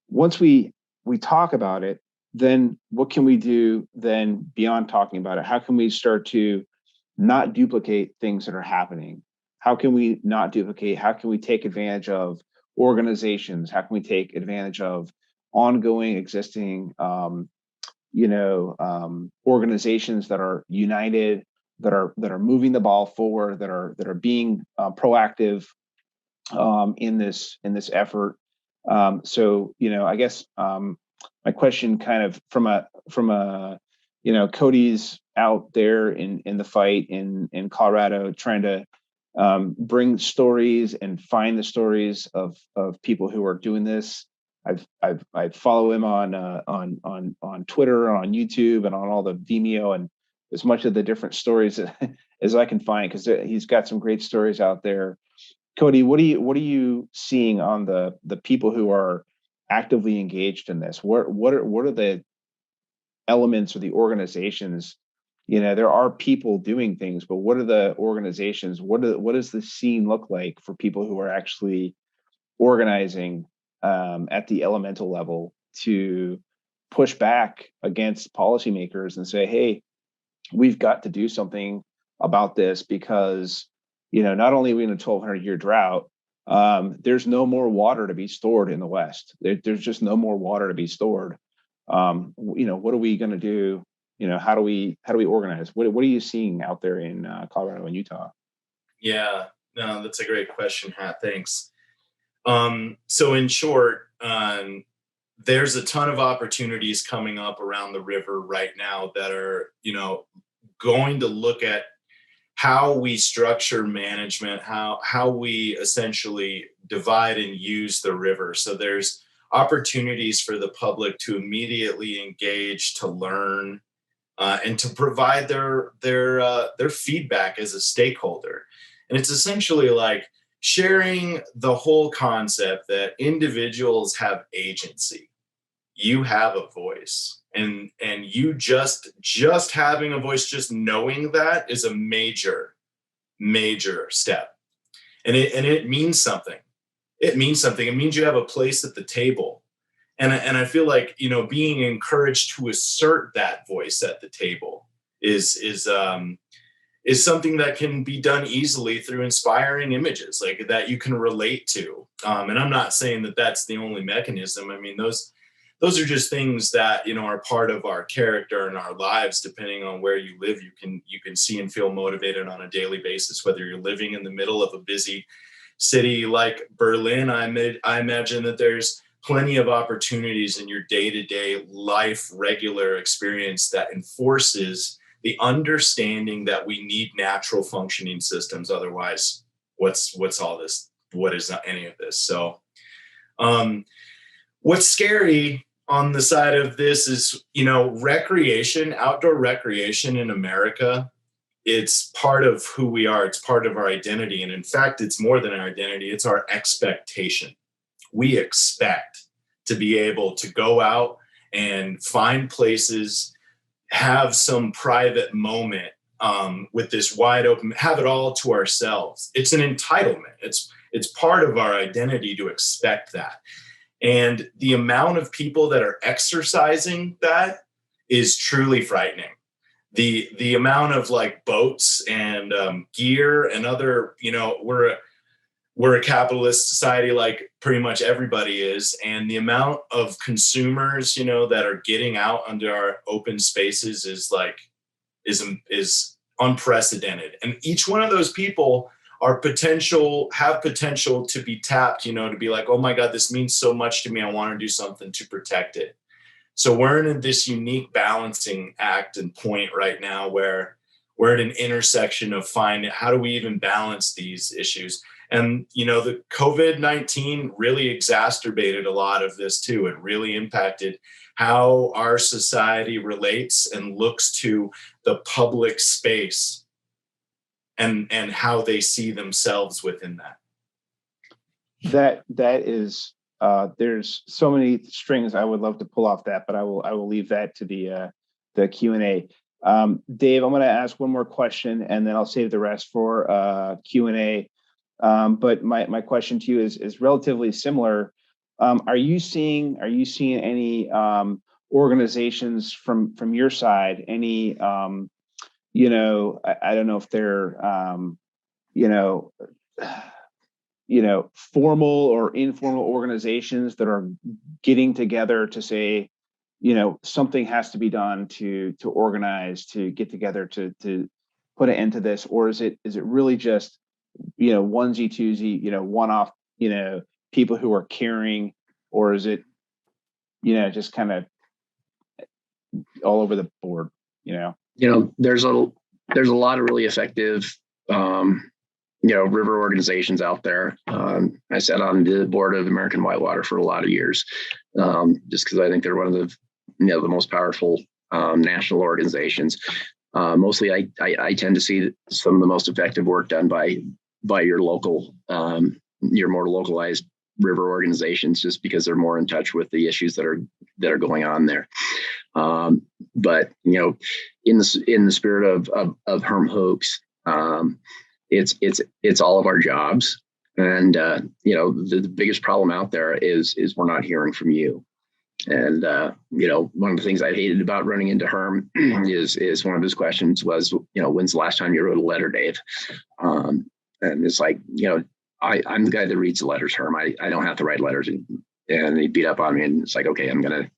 once we talk about it, then what can we do then beyond talking about it? How can we start to not duplicate things that are happening? How can we not duplicate? How can we take advantage of organizations? How can we take advantage of ongoing existing, organizations that are united, that are moving the ball forward, that are being proactive in this effort? So I guess my question, kind of from a Cody's out there in the fight in Colorado, trying to bring stories and find the stories of people who are doing this. I follow him on Twitter, on YouTube, and on all the Vimeo, and as much of the different stories as I can find, because he's got some great stories out there. Cody, what are you seeing on the people who are actively engaged in this? What are the elements or the organizations? There are people doing things, but what are the organizations? What does the scene look like for people who are actually organizing at the elemental level to push back against policymakers and say, hey, we've got to do something about this because, not only are we in a 1,200-year drought, there's no more water to be stored in the West. There's just no more water to be stored. What are we going to do? How do we organize? What are you seeing out there in Colorado and Utah? Yeah, no, that's a great question, Hat. Thanks. So in short, there's a ton of opportunities coming up around the river right now that are, going to look at how we structure management, how we essentially divide and use the river. So there's opportunities for the public to immediately engage, to learn, and to provide their feedback as a stakeholder. And it's essentially like sharing the whole concept that individuals have agency. You have a voice, and you just having a voice, just knowing that is a major step. And it means something. It means something. It means you have a place at the table. And I feel like, being encouraged to assert that voice at the table is something that can be done easily through inspiring images like that you can relate to. And I'm not saying that that's the only mechanism. I mean, those are just things that, are part of our character and our lives, depending on where you live. You can see and feel motivated on a daily basis, whether you're living in the middle of a busy city like Berlin. I imagine that there's plenty of opportunities in your day-to-day life, regular experience that enforces the understanding that we need natural functioning systems. Otherwise, what's all this? What is any of this? So what's scary on the side of this is, recreation, outdoor recreation in America, it's part of who we are. It's part of our identity. And in fact, it's more than our identity. It's our expectation. We expect to be able to go out and find places, have some private moment with this wide open, have it all to ourselves. It's an entitlement. It's part of our identity to expect that. And the amount of people that are exercising that is truly frightening. The amount of like boats and gear and other, we're a capitalist society like pretty much everybody is. And the amount of consumers, that are getting out under our open spaces is unprecedented. And each one of those people have potential to be tapped, to be like, oh my God, this means so much to me. I want to do something to protect it. So we're in this unique balancing act and point right now where we're at an intersection of finding how do we even balance these issues. And, the COVID-19 really exacerbated a lot of this too. It really impacted how our society relates and looks to the public space and how they see themselves within that. That is, there's so many strings I would love to pull off that, but I will leave that to the Q&A. Dave, I'm going to ask one more question and then I'll save the rest for Q&A. But my question to you is relatively similar. Are you seeing any organizations from your side, any I don't know if they're formal or informal organizations that are getting together to say, something has to be done to organize, to get together to put an end to this? Or is it really just, onesie twosie, one-off, people who are caring? Or is it, just kind of all over the board, There's a lot of really effective, river organizations out there. I sat on the board of American Whitewater for a lot of years, just because I think they're one of the, the most powerful national organizations. Mostly, I tend to see some of the most effective work done by by your your more localized river organizations, just because they're more in touch with the issues that are going on there. But in the spirit of Herm Hoops, it's all of our jobs, and the biggest problem out there is we're not hearing from you. And one of the things I hated about running into Herm is one of his questions was, when's the last time you wrote a letter, Dave? And it's like, I'm the guy that reads the letters, Herm. I don't have to write letters. And he beat up on me, and it's like, okay, I'm gonna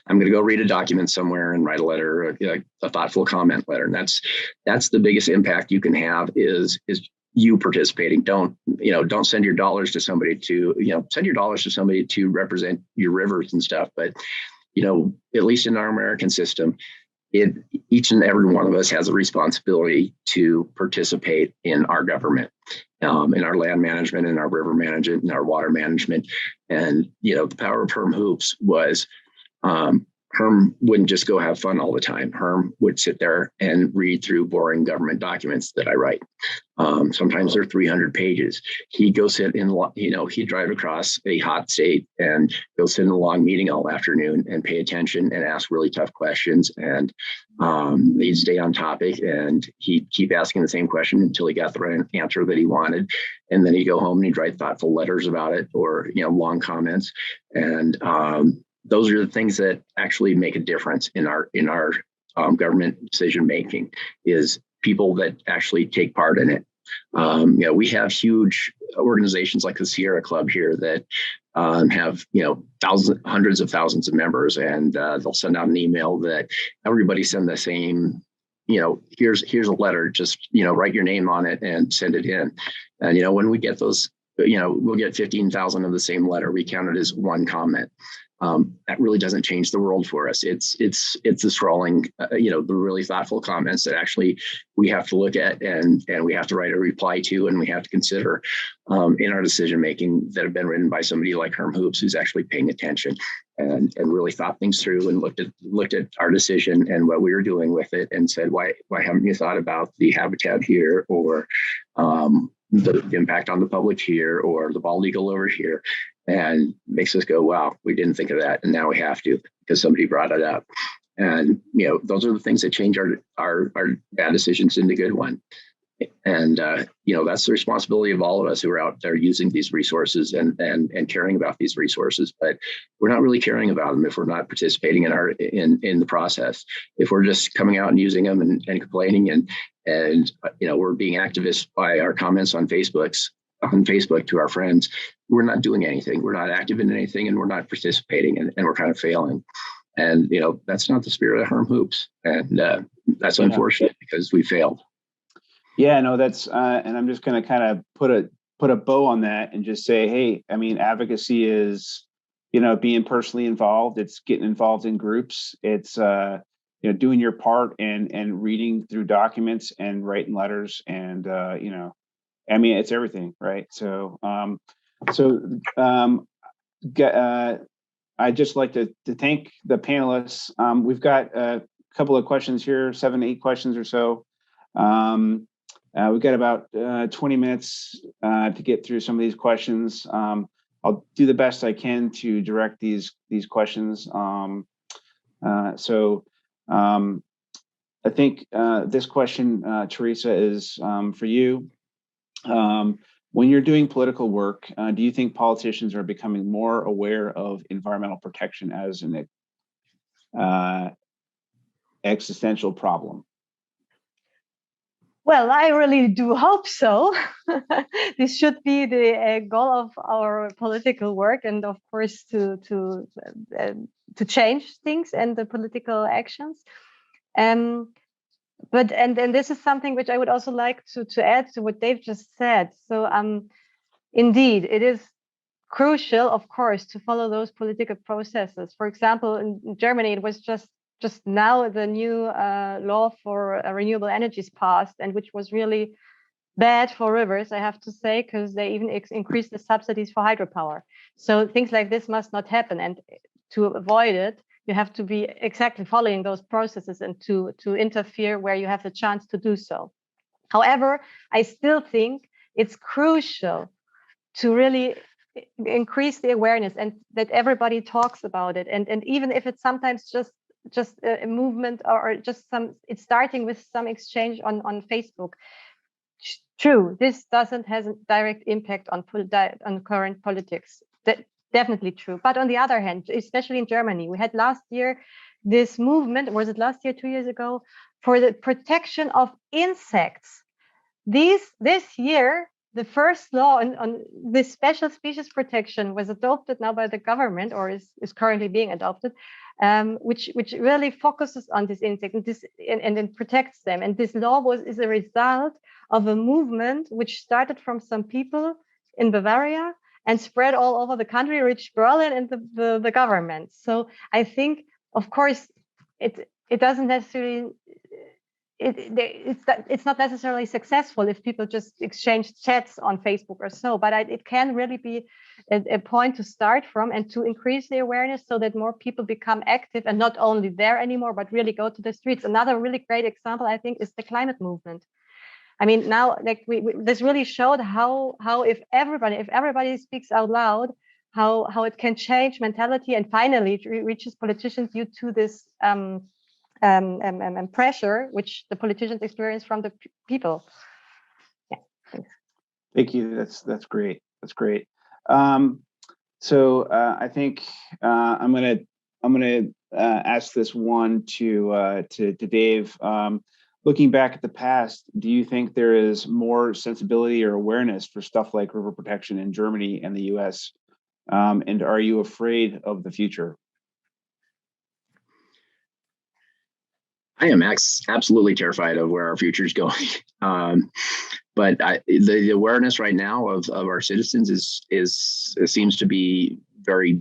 go read a document somewhere and write a letter, a thoughtful comment letter. And that's the biggest impact you can have is you participating. Don't send your dollars to somebody send your dollars to somebody to represent your rivers and stuff. But at least in our American system, each and every one of us has a responsibility to participate in our government, in our land management, in our river management, in our water management. And the power of Herm Hoops was Herm wouldn't just go have fun all the time. Herm would sit there and read through boring government documents that I write. Sometimes they're 300 pages. He'd go sit in, he'd drive across a hot state and go sit in a long meeting all afternoon and pay attention and ask really tough questions. And he'd stay on topic, and he'd keep asking the same question until he got the right answer that he wanted. And then he'd go home and he'd write thoughtful letters about it, or, long comments. And those are the things that actually make a difference in our government decision making, is people that actually take part in it. We have huge organizations like the Sierra Club here that have hundreds of thousands of members, and they'll send out an email that everybody send the same. Here's a letter. Just write your name on it and send it in. And when we get those, we'll get 15,000 of the same letter. We count it as one comment. That really doesn't change the world for us. It's the scrolling, the really thoughtful comments that actually we have to look at and we have to write a reply to, and we have to consider in our decision making, that have been written by somebody like Herm Hoops, who's actually paying attention and really thought things through and looked at our decision and what we were doing with it, and said, why haven't you thought about the habitat here, or the impact on the public here, or the bald eagle over here? And makes us go, wow, we didn't think of that, and now we have to, because somebody brought it up. And those are the things that change our bad decisions into good one. And that's the responsibility of all of us who are out there using these resources and caring about these resources. But we're not really caring about them if we're not participating in the process. If we're just coming out and using them and complaining and we're being activists by our comments on Facebook to our friends, we're not doing anything. We're not active in anything, and we're not participating, and we're kind of failing. And that's not the spirit of Herm Hoops, and that's unfortunate because we failed. Yeah, no, that's and I'm just going to kind of put a bow on that and just say, hey, I mean, advocacy is being personally involved. It's getting involved in groups. It's doing your part and reading through documents and writing letters, and I mean, it's everything, right? So, I'd just like to thank the panelists. We've got a couple of questions here, 7 to 8 questions or so. We've got about 20 minutes to get through some of these questions. I'll do the best I can to direct these questions. I think this question, Theresa, is for you. When you're doing political work, do you think politicians are becoming more aware of environmental protection as an existential problem? Well, I really do hope so. This should be the goal of our political work, and of course to change things and the political actions. But this is something which I would also like to add to what Dave just said. So indeed, it is crucial, of course, to follow those political processes. For example, in Germany, it was just now the new law for renewable energies passed, and which was really bad for rivers, I have to say, because they even increased the subsidies for hydropower. So things like this must not happen, and to avoid it, you have to be exactly following those processes and to interfere where you have the chance to do so. However, I still think it's crucial to really increase the awareness and that everybody talks about it. And even if it's sometimes just a movement or just it's starting with some exchange on Facebook. True, this doesn't have a direct impact on current politics. That definitely true. But on the other hand, especially in Germany, we had last year this movement, was it last year, 2 years ago, for the protection of insects. This year, the first law on this special species protection was adopted now by the government, or is currently being adopted, which really focuses on this insect and then protects them. And this law is a result of a movement which started from some people in Bavaria and spread all over the country, reached Berlin and the government. So I think, of course, it doesn't necessarily. It's not necessarily successful if people just exchange chats on Facebook or so, but it can really be a point to start from and to increase the awareness so that more people become active and not only there anymore, but really go to the streets. Another really great example, I think, is the climate movement. I mean, now, like this really showed how if everybody speaks out loud, how it can change mentality, and finally it reaches politicians due to this pressure which the politicians experience from the people. Yeah, thanks. Thank you. That's great. That's great. So I think I'm gonna ask this one to Dave. Looking back at the past, do you think there is more sensibility or awareness for stuff like river protection in Germany and the U.S.? And are you afraid of the future? I am absolutely terrified of where our future is going. But the awareness right now of our citizens seems to be very,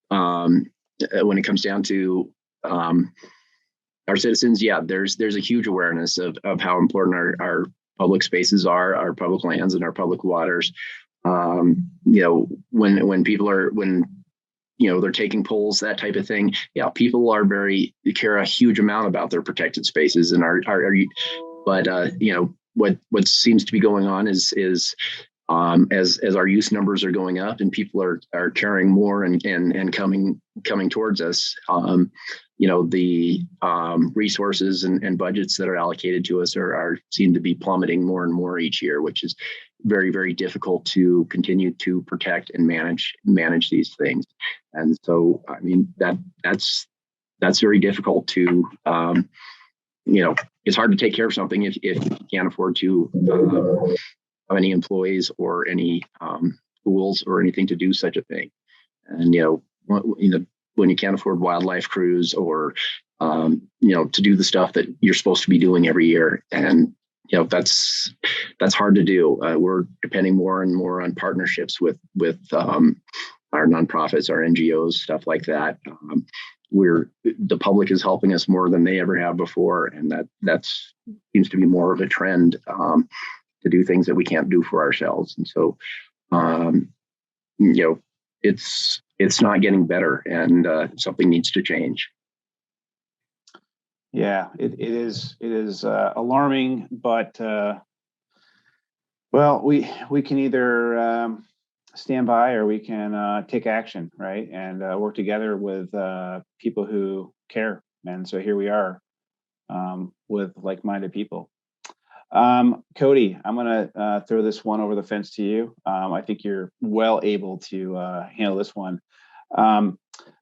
when it comes down to our citizens, yeah, there's a huge awareness of how important our public spaces are, our public lands and our public waters. When people are, they're taking polls, that type of thing. Yeah, people care a huge amount about their protected spaces and what seems to be going on is as our use numbers are going up and people are caring more and coming towards us, the resources and budgets that are allocated to us seem to be plummeting more and more each year, which is very, very difficult to continue to protect and manage these things. And so, I mean, that's very difficult to, it's hard to take care of something if you can't afford to have any employees or any tools or anything to do such a thing. And, when you can't afford wildlife crews or, to do the stuff that you're supposed to be doing every year. And, that's hard to do. We're depending more and more on partnerships with our nonprofits, our NGOs, stuff like that. The public is helping us more than they ever have before. And that seems to be more of a trend to do things that we can't do for ourselves. And so, it's not getting better, and something needs to change. Yeah, it is alarming, but we can either stand by or we can take action, right, and work together with people who care. And so here we are with like-minded people. Cody, I'm going to throw this one over the fence to you. I think you're well able to handle this one.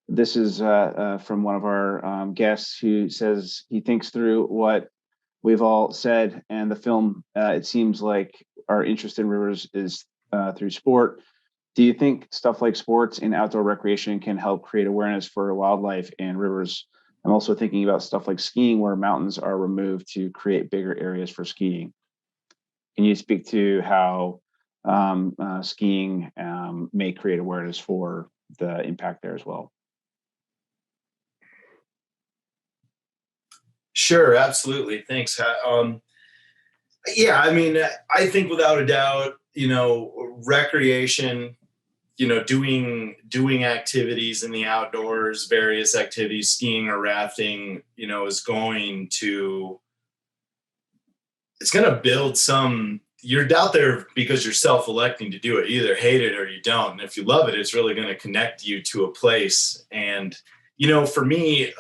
This is from one of our guests who says he thinks through what we've all said, and the film, it seems like our interest in rivers is through sport. Do you think stuff like sports and outdoor recreation can help create awareness for wildlife and rivers? I'm also thinking about stuff like skiing, where mountains are removed to create bigger areas for skiing. Can you speak to how skiing may create awareness for the impact there as well? Sure, absolutely. Thanks. Yeah, I mean, I think without a doubt, recreation, doing activities in the outdoors, various activities, skiing or rafting, it's going to build some you're out there because you're self-electing to do it. You either hate it or you don't. And if you love it, it's really going to connect you to a place. And, for me,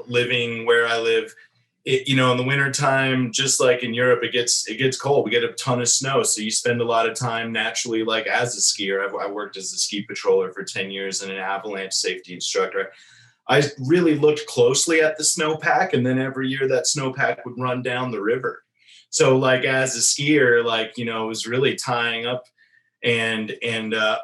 living where I live, in the wintertime, just like in Europe, it gets cold. We get a ton of snow. So you spend a lot of time naturally, like as a skier. I worked as a ski patroller for 10 years and an avalanche safety instructor. I really looked closely at the snowpack, and then every year that snowpack would run down the river. So like as a skier, it was really tying up and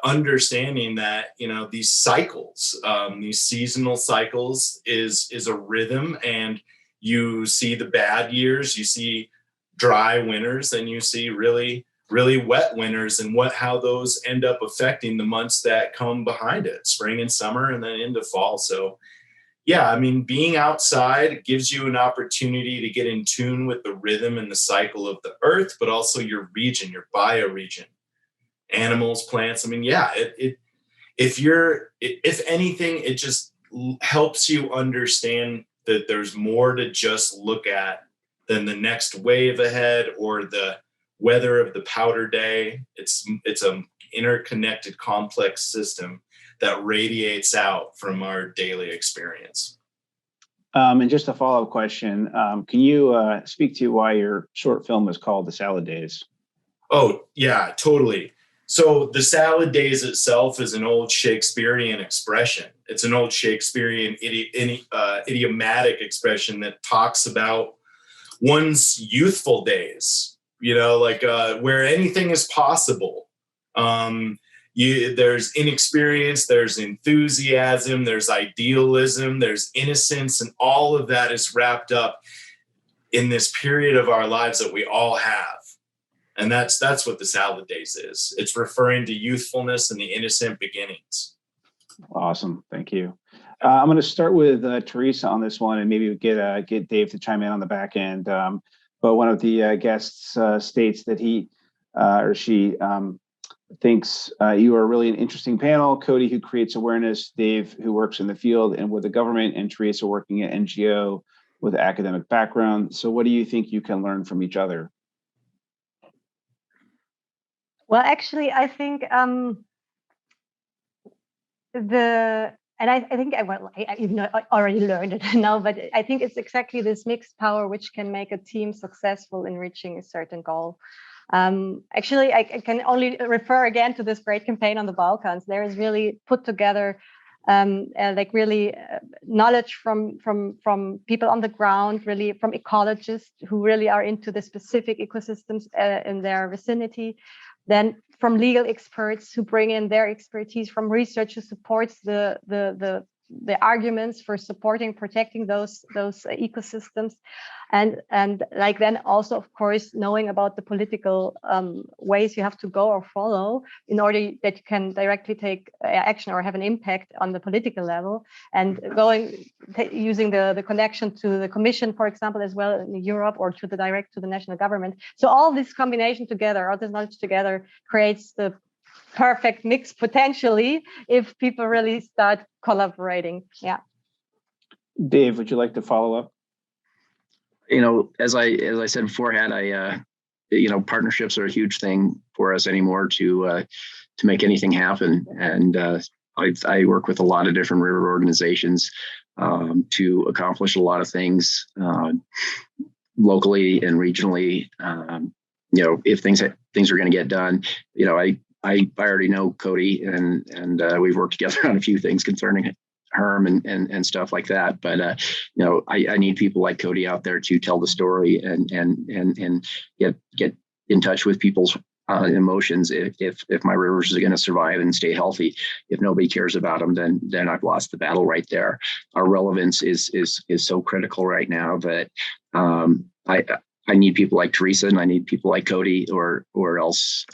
understanding that, these cycles, these seasonal cycles is a rhythm, and you see the bad years, you see dry winters, and you see really, really wet winters, and how those end up affecting the months that come behind it, spring and summer, and then into fall. So yeah, being outside gives you an opportunity to get in tune with the rhythm and the cycle of the earth, but also your region, your bioregion, animals, plants. If anything, it just helps you understand that there's more to just look at than the next wave ahead or the weather of the powder day. It's an interconnected, complex system that radiates out from our daily experience. And just a follow-up question, can you speak to why your short film was called The Salad Days? Oh, yeah, totally. So the salad days itself is an old Shakespearean expression. It's an old Shakespearean idiomatic expression that talks about one's youthful days, where anything is possible. There's inexperience, there's enthusiasm, there's idealism, there's innocence, and all of that is wrapped up in this period of our lives that we all have. And that's what the Salad Days is. It's referring to youthfulness and the innocent beginnings. Awesome. Thank you. I'm going to start with Theresa on this one, and maybe get Dave to chime in on the back end. But one of the guests states that he or she thinks you are really an interesting panel. Cody, who creates awareness, Dave, who works in the field and with the government, and Theresa, working at NGO with academic background. So what do you think you can learn from each other? Well, actually, I think I think I even though I already learned it now, but I think it's exactly this mixed power which can make a team successful in reaching a certain goal. Actually, I can only refer again to this great campaign on the Balkans. There is really put together knowledge from people on the ground, really from ecologists who really are into the specific ecosystems in their vicinity. Then from legal experts who bring in their expertise, from research who supports the arguments for protecting those ecosystems, and then also, of course, knowing about the political ways you have to go or follow in order that you can directly take action or have an impact on the political level, and using the connection to the Commission, for example, as well in Europe, or to the national government. So all this combination together, all this knowledge together, creates the perfect mix potentially if people really start collaborating. Yeah. Dave, would you like to follow up? As I said beforehand, partnerships are a huge thing for us anymore to make anything happen. And I work with a lot of different river organizations to accomplish a lot of things locally and regionally. If things are going to get done, I already know Cody, and we've worked together on a few things concerning Herm and stuff like that. But I need people like Cody out there to tell the story and get in touch with people's emotions. If my rivers are going to survive and stay healthy, if nobody cares about them, then I've lost the battle right there. Our relevance is so critical right now that I need people like Theresa, and I need people like Cody, or else.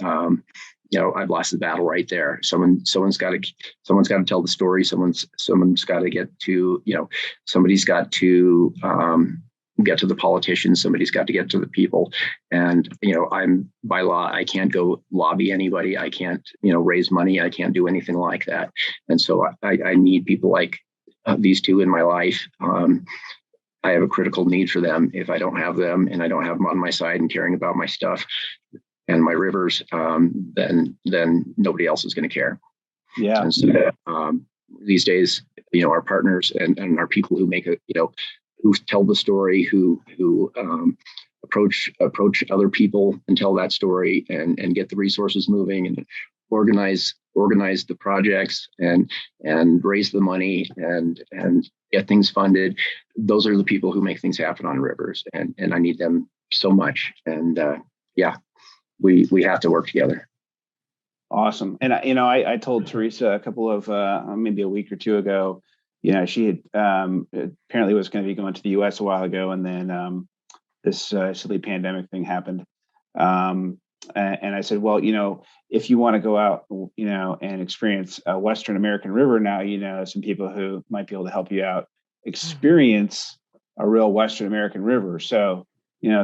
I've lost the battle right there. Someone's got to tell the story. Someone's got to get to, somebody's got to get to the politicians. Somebody's got to get to the people. And, I'm by law, I can't go lobby anybody. I can't, raise money. I can't do anything like that. And so I need people like these two in my life. I have a critical need for them. If I don't have them and I don't have them on my side and caring about my stuff, my rivers, then nobody else is going to care. Yeah. And so these days, our partners and our people who make it, who tell the story, who approach other people and tell that story and get the resources moving and organize the projects and raise the money and get things funded. Those are the people who make things happen on rivers, and I need them so much. And we have to work together. Awesome. And I told Theresa a couple of maybe a week or two ago, she had apparently was going to be going to the US a while ago, and then this silly pandemic thing happened. And I said, well, if you want to go out, and experience a Western American river now, some people who might be able to help you out experience a real Western American river. So,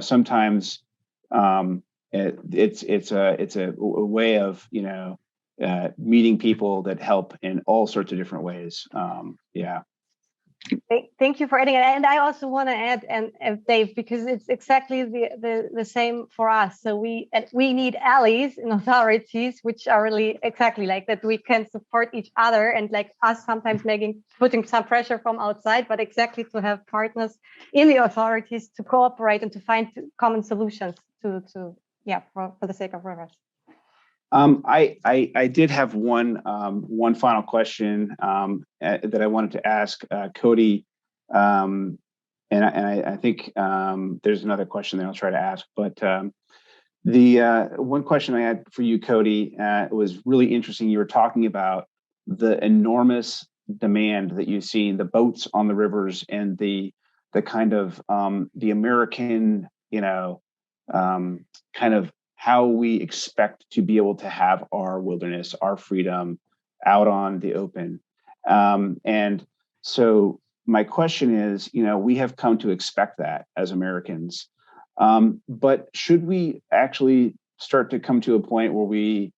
sometimes it's a way of, meeting people that help in all sorts of different ways. Yeah. Thank you for adding it. And I also want to add, and Dave, because it's exactly the same for us. So we need allies in authorities, which are really exactly like that. We can support each other, and like us sometimes putting some pressure from outside, but exactly to have partners in the authorities to cooperate and to find common solutions for the sake of rivers. I did have one final question that I wanted to ask Cody, and I think there's another question that I'll try to ask. But the one question I had for you, Cody, was really interesting. You were talking about the enormous demand that you see in the boats on the rivers and the kind of the American, kind of how we expect to be able to have our wilderness, our freedom out on the open. And so my question is, we have come to expect that as Americans, but should we actually start to come to a point where we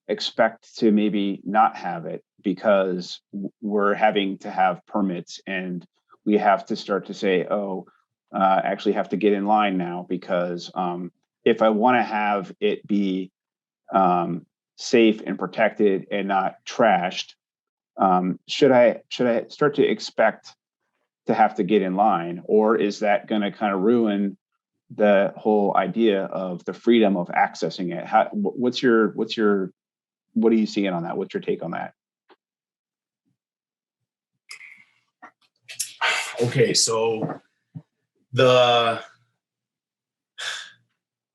expect to maybe not have it because we're having to have permits, and we have to start to say, actually have to get in line now because if I want to have it be safe and protected and not trashed, should I start to expect to have to get in line, or is that going to kind of ruin the whole idea of the freedom of accessing it? What are you seeing on that? What's your take on that? Okay, so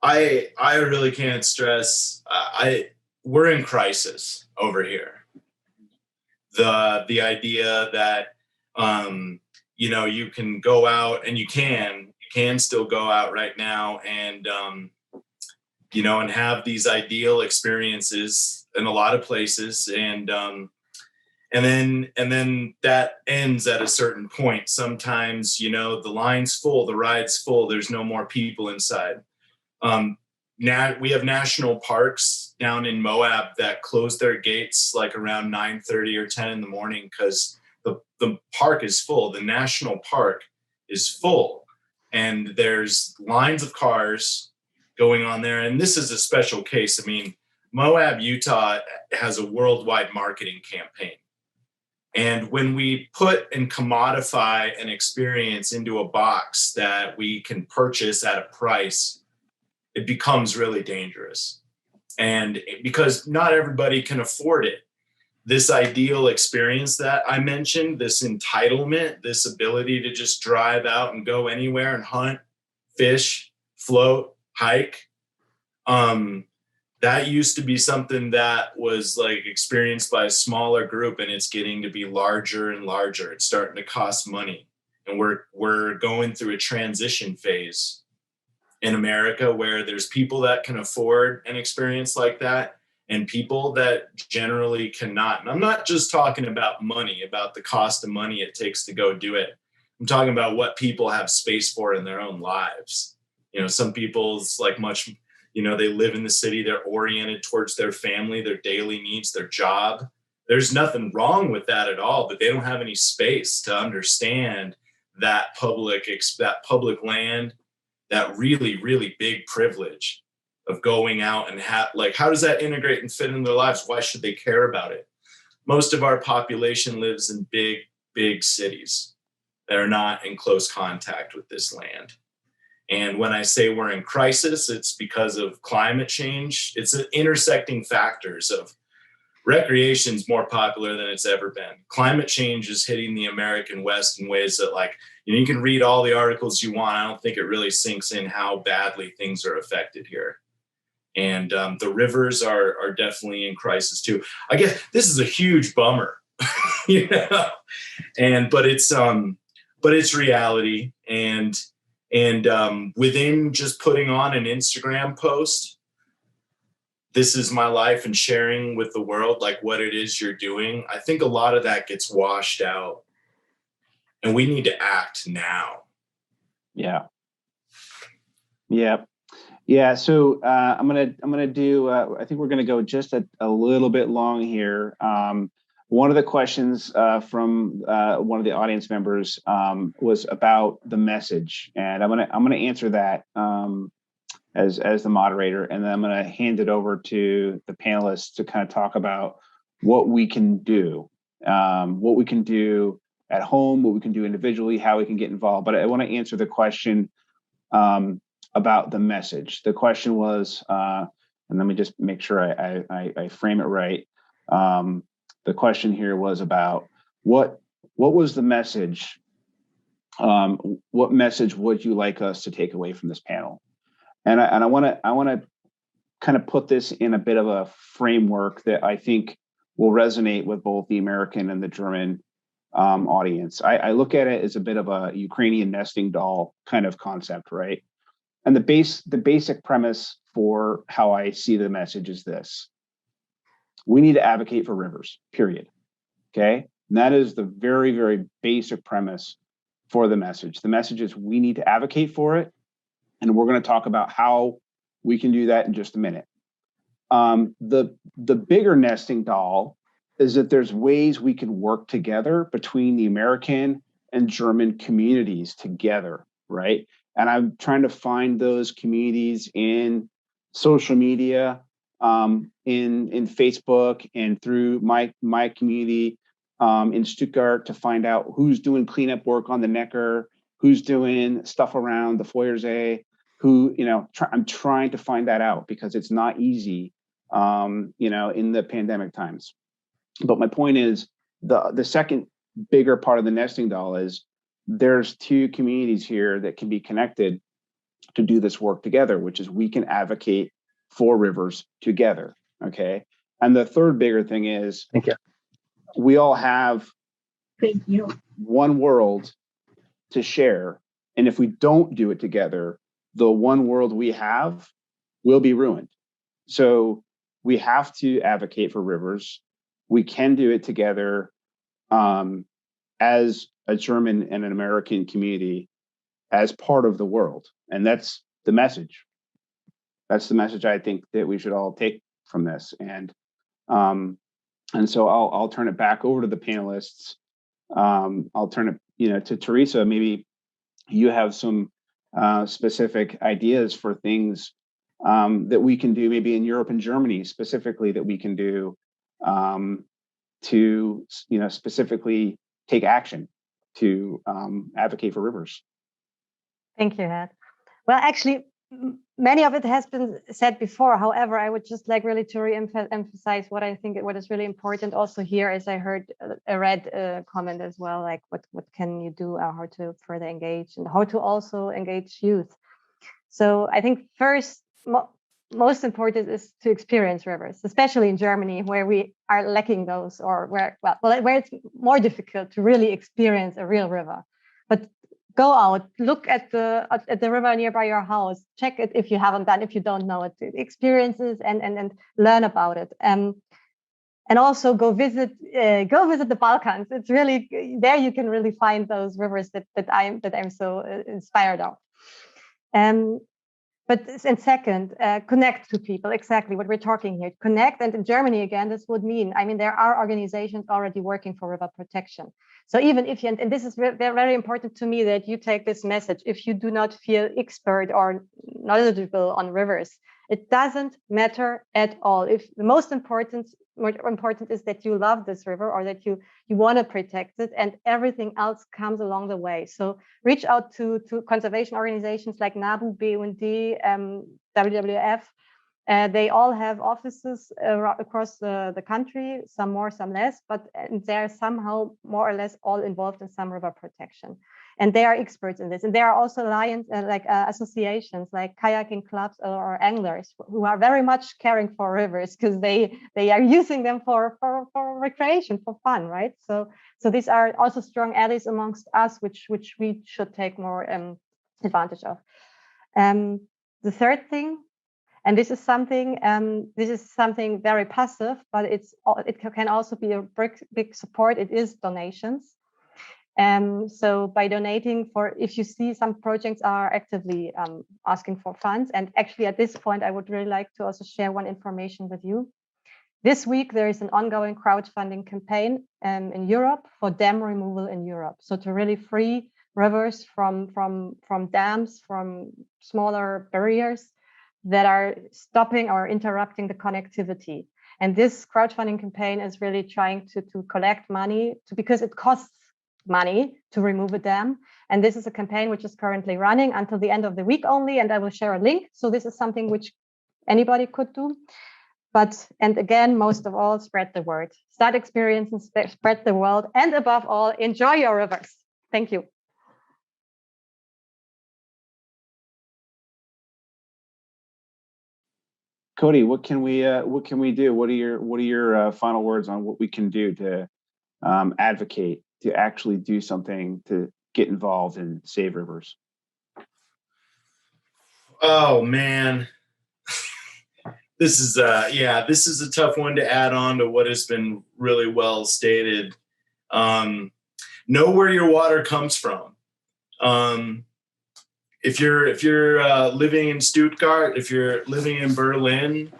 I really can't stress. We're in crisis over here. The idea that you can go out, and you can still go out right now and and have these ideal experiences in a lot of places, and then that ends at a certain point. Sometimes the line's full, the ride's full, there's no more people inside. Now we have national parks down in Moab that close their gates like around 9:30 or 10 in the morning because the park is full. The national park is full, and there's lines of cars going on there. And this is a special case. I mean, Moab, Utah has a worldwide marketing campaign. And when we put and commodify an experience into a box that we can purchase at a price, it becomes really dangerous. And because not everybody can afford it, this ideal experience that I mentioned, this entitlement, this ability to just drive out and go anywhere and hunt, fish, float, hike, that used to be something that was like experienced by a smaller group, and it's getting to be larger and larger. It's starting to cost money. And we're going through a transition phase in America where there's people that can afford an experience like that and people that generally cannot. And I'm not just talking about money, about the cost of money it takes to go do it. I'm talking about what people have space for in their own lives. Some people's like much, they live in the city, they're oriented towards their family, their daily needs, their job. There's nothing wrong with that at all, but they don't have any space to understand that public land, that really, really big privilege of going out and how does that integrate and fit into their lives? Why should they care about it? Most of our population lives in big cities that are not in close contact with this land. And when I say we're in crisis, it's because of climate change. It's intersecting factors of recreation's more popular than it's ever been. Climate change is hitting the American West in ways that, like, you can read all the articles you want. I don't think it really sinks in how badly things are affected here. And the rivers are definitely in crisis too. I guess this is a huge bummer, but it's reality. And within just putting on an Instagram post, this is my life, and sharing with the world like what it is you're doing, I think a lot of that gets washed out, and we need to act now. Yeah. So I'm gonna do. I think we're gonna go just a little bit long here. One of the questions from one of the audience members was about the message, and I'm gonna answer that as the moderator, and then I'm gonna hand it over to the panelists to kind of talk about what we can do at home, what we can do individually, how we can get involved. But I want to answer the question about the message. The question was, and let me just make sure I frame it right. The question here was about what was the message? What message would you like us to take away from this panel? And I want to kind of put this in a bit of a framework that I think will resonate with both the American and the German audience. I look at it as a bit of a Ukrainian nesting doll kind of concept, right? And the basic premise for how I see the message is this: we need to advocate for rivers, period. Okay, and that is the very, very basic premise for the message. The message is we need to advocate for it, and we're going to talk about how we can do that in just a minute. The bigger nesting doll is that there's ways we can work together between the American and German communities together, right? And I'm trying to find those communities in social media, in Facebook, and through my community in Stuttgart to find out who's doing cleanup work on the Neckar, who's doing stuff around the Feuersee, I'm trying to find that out because it's not easy, in the pandemic times. But my point is, the second bigger part of the nesting doll is there's two communities here that can be connected to do this work together, which is we can advocate for rivers together. Okay. And the third bigger thing is, Thank you. We all have one world to share. And if we don't do it together, the one world we have will be ruined. So we have to advocate for rivers. We can do it together as a German and an American community, as part of the world. And that's the message. That's the message I think that we should all take from this. And so I'll turn it back over to the panelists. I'll turn it, to Theresa. Maybe you have some specific ideas for things that we can do, maybe in Europe and Germany specifically, that we can do to specifically take action to advocate for rivers. Thank you, Ed. Well, actually, many of it has been said before. However, I would just like really to re-emphasize what I think what is really important also here, as I read a comment as well, like what can you do, how to further engage, and how to also engage youth. So I think first, most important is to experience rivers, especially in Germany, where we are lacking those, or where it's more difficult to really experience a real river. But go out, look at the river nearby your house, check it if you haven't done, if you don't know it, experiences and learn about it. And also go visit the Balkans. It's really there you can really find those rivers that I'm so inspired of. And second, connect to people, exactly what we're talking here. Connect, and in Germany, again, this would mean, there are organizations already working for river protection. So even if you, and this is very important to me that you take this message, if you do not feel expert or knowledgeable on rivers, It doesn't matter at all. If the most important is that you love this river or that you want to protect it, and everything else comes along the way. So reach out to conservation organizations like NABU, BUND, WWF. They all have offices across the country, some more, some less, but they're somehow more or less all involved in some river protection. And they are experts in this. And there are also associations like kayaking clubs or anglers who are very much caring for rivers because they are using them for recreation, for fun, right? So these are also strong allies amongst us, which we should take more advantage of. The third thing, and this is something very passive, but it can also be a big support. It is donations. So by donating, if you see some projects are actively asking for funds, and actually at this point, I would really like to also share one information with you. This week, there is an ongoing crowdfunding campaign in Europe for dam removal in Europe. So to really free rivers from dams, from smaller barriers that are stopping or interrupting the connectivity. And this crowdfunding campaign is really trying to collect money because it costs money to remove a dam. And this is a campaign which is currently running until the end of the week only, and I will share a link. So this is something which anybody could do. And again, most of all, spread the word. Start experiencing, spread the word, and above all, enjoy your rivers. Thank you. Cody, what can we do? What are your final words on what we can do to advocate, to actually do something to get involved and save rivers? Oh man, this is a tough one to add on to what has been really well stated. Know where your water comes from. If you're living in Stuttgart, if you're living in Berlin,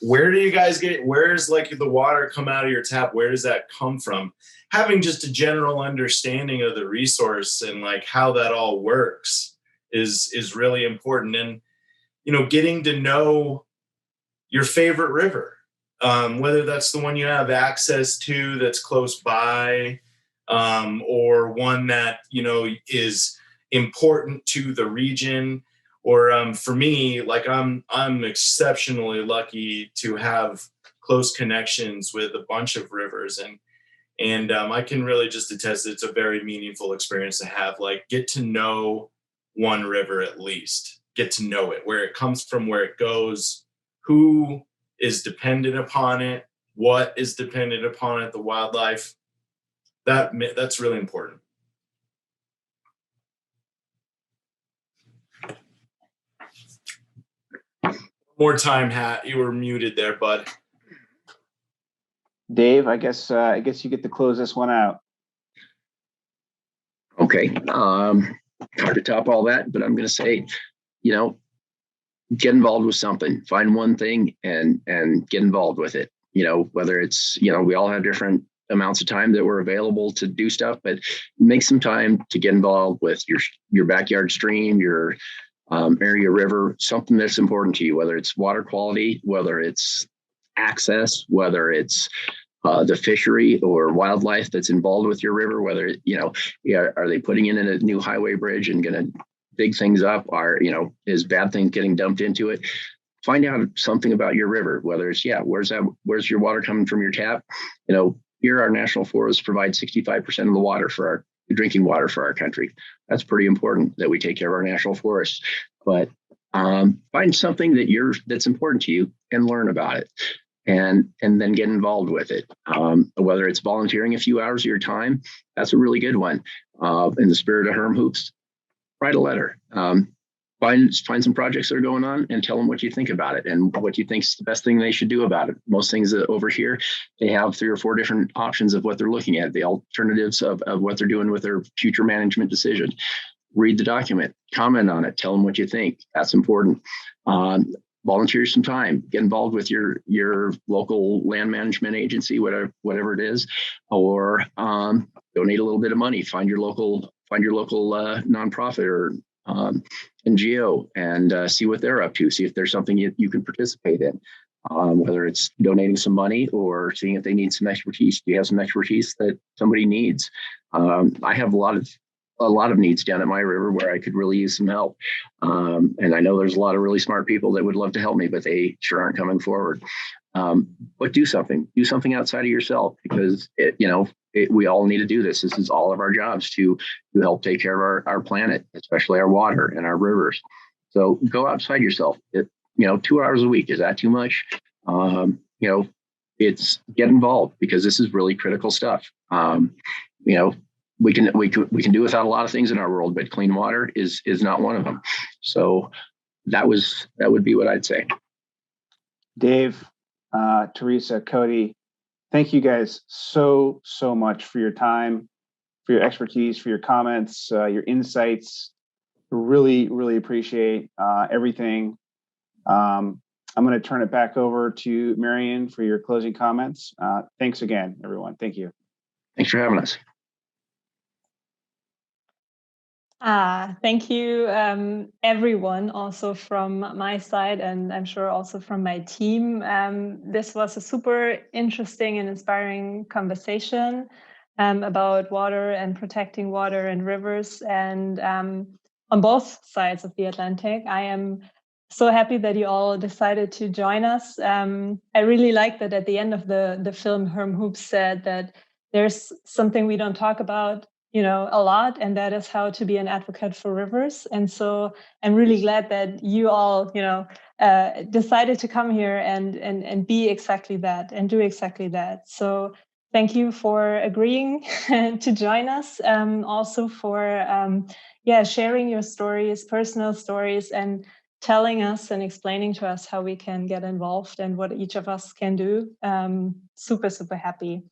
where's like the water come out of your tap? Where does that come from? Having just a general understanding of the resource and like how that all works is really important. And, getting to know your favorite river, whether that's the one you have access to that's close by, or one that, is important to the region, or for me, like I'm exceptionally lucky to have close connections with a bunch of rivers, and I can really just attest that it's a very meaningful experience to have. Like, get to know one river at least, get to know it, where it comes from, where it goes, who is dependent upon it, what is dependent upon it, the wildlife. That's really important. More time, Hat. You were muted there, bud. Dave, I guess you get to close this one out. Okay. Hard to top all that, but I'm going to say, get involved with something. Find one thing and get involved with it. Whether it's, we all have different amounts of time that we're available to do stuff, but make some time to get involved with your backyard stream, your area river, something that's important to you, whether it's water quality, whether it's access, whether it's the fishery or wildlife that's involved with your river, whether, are they putting in a new highway bridge and going to dig things up, or, is bad things getting dumped into it? Find out something about your river, whether it's, where's your water coming from your tap? Here our national forests provide 65% of the water for our drinking water for our country. That's pretty important that we take care of our national forests. But find something that's important to you and learn about it, and then get involved with it. Whether it's volunteering a few hours of your time, that's a really good one. In the spirit of Herm Hoops, write a letter. Find some projects that are going on and tell them what you think about it and what you think is the best thing they should do about it. Most things over here, they have 3 or 4 different options of what they're looking at, the alternatives of what they're doing with their future management decision. Read the document, comment on it, tell them what you think. That's important. Volunteer some time, get involved with your local land management agency, whatever it is, or donate a little bit of money. Find your local nonprofit or NGO and see what they're up to, see if there's something you can participate in, whether it's donating some money or seeing if they need some expertise. Do you have some expertise that somebody needs? I have a lot of needs down at my river where I could really use some help. And I know there's a lot of really smart people that would love to help me, but they sure aren't coming forward. But do something outside of yourself, because we all need to do this. This is all of our jobs to help take care of our planet, especially our water and our rivers. So go outside yourself. 2 hours a week, is that too much? It's get involved, because this is really critical stuff. We can do without a lot of things in our world, but clean water is not one of them. So that would be what I'd say. Dave, Theresa, Cody, thank you guys so much for your time, for your expertise, for your comments, your insights. Really appreciate everything. I'm going to turn it back over to Marion for your closing comments. Thanks again, everyone. Thank you. Thanks for having us. Thank you, everyone, also from my side, and I'm sure also from my team. This was a super interesting and inspiring conversation about water and protecting water and rivers, and on both sides of the Atlantic. I am so happy that you all decided to join us. I really like that at the end of the film, Herm Hoops said that there's something we don't talk about a lot, and that is how to be an advocate for rivers. And so I'm really glad that you all, decided to come here and be exactly that and do exactly that. So thank you for agreeing to join us. Also for, sharing your stories, personal stories, and telling us and explaining to us how we can get involved and what each of us can do. Super happy.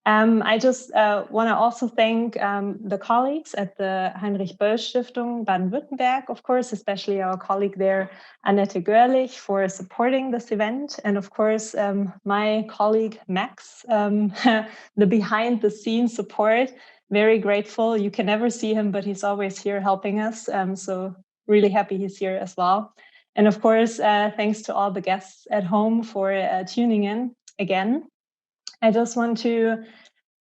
I just want to also thank the colleagues at the Heinrich Böll Stiftung Baden-Württemberg, of course, especially our colleague there, Annette Görlich, for supporting this event. And of course, my colleague, Max, the behind the scenes support, very grateful. You can never see him, but he's always here helping us. So really happy he's here as well. And of course, thanks to all the guests at home for tuning in again. I just want to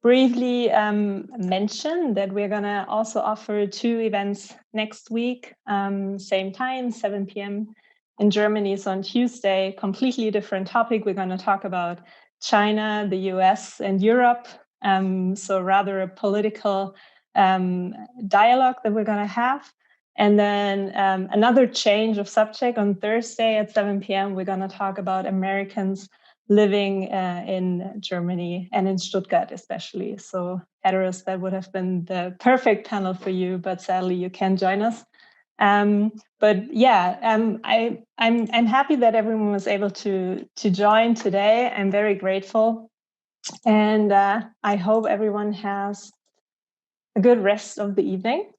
briefly mention that we're going to also offer 2 events next week, same time, 7 p.m. in Germany. So on Tuesday, completely different topic. We're going to talk about China, the US, and Europe. So rather a political dialogue that we're going to have. And then another change of subject on Thursday at 7 p.m. We're going to talk about Americans living in Germany and in Stuttgart especially. So Hatteras, that would have been the perfect panel for you, but sadly you can't join us. I'm happy that everyone was able to join today. I'm very grateful, and I hope everyone has a good rest of the evening.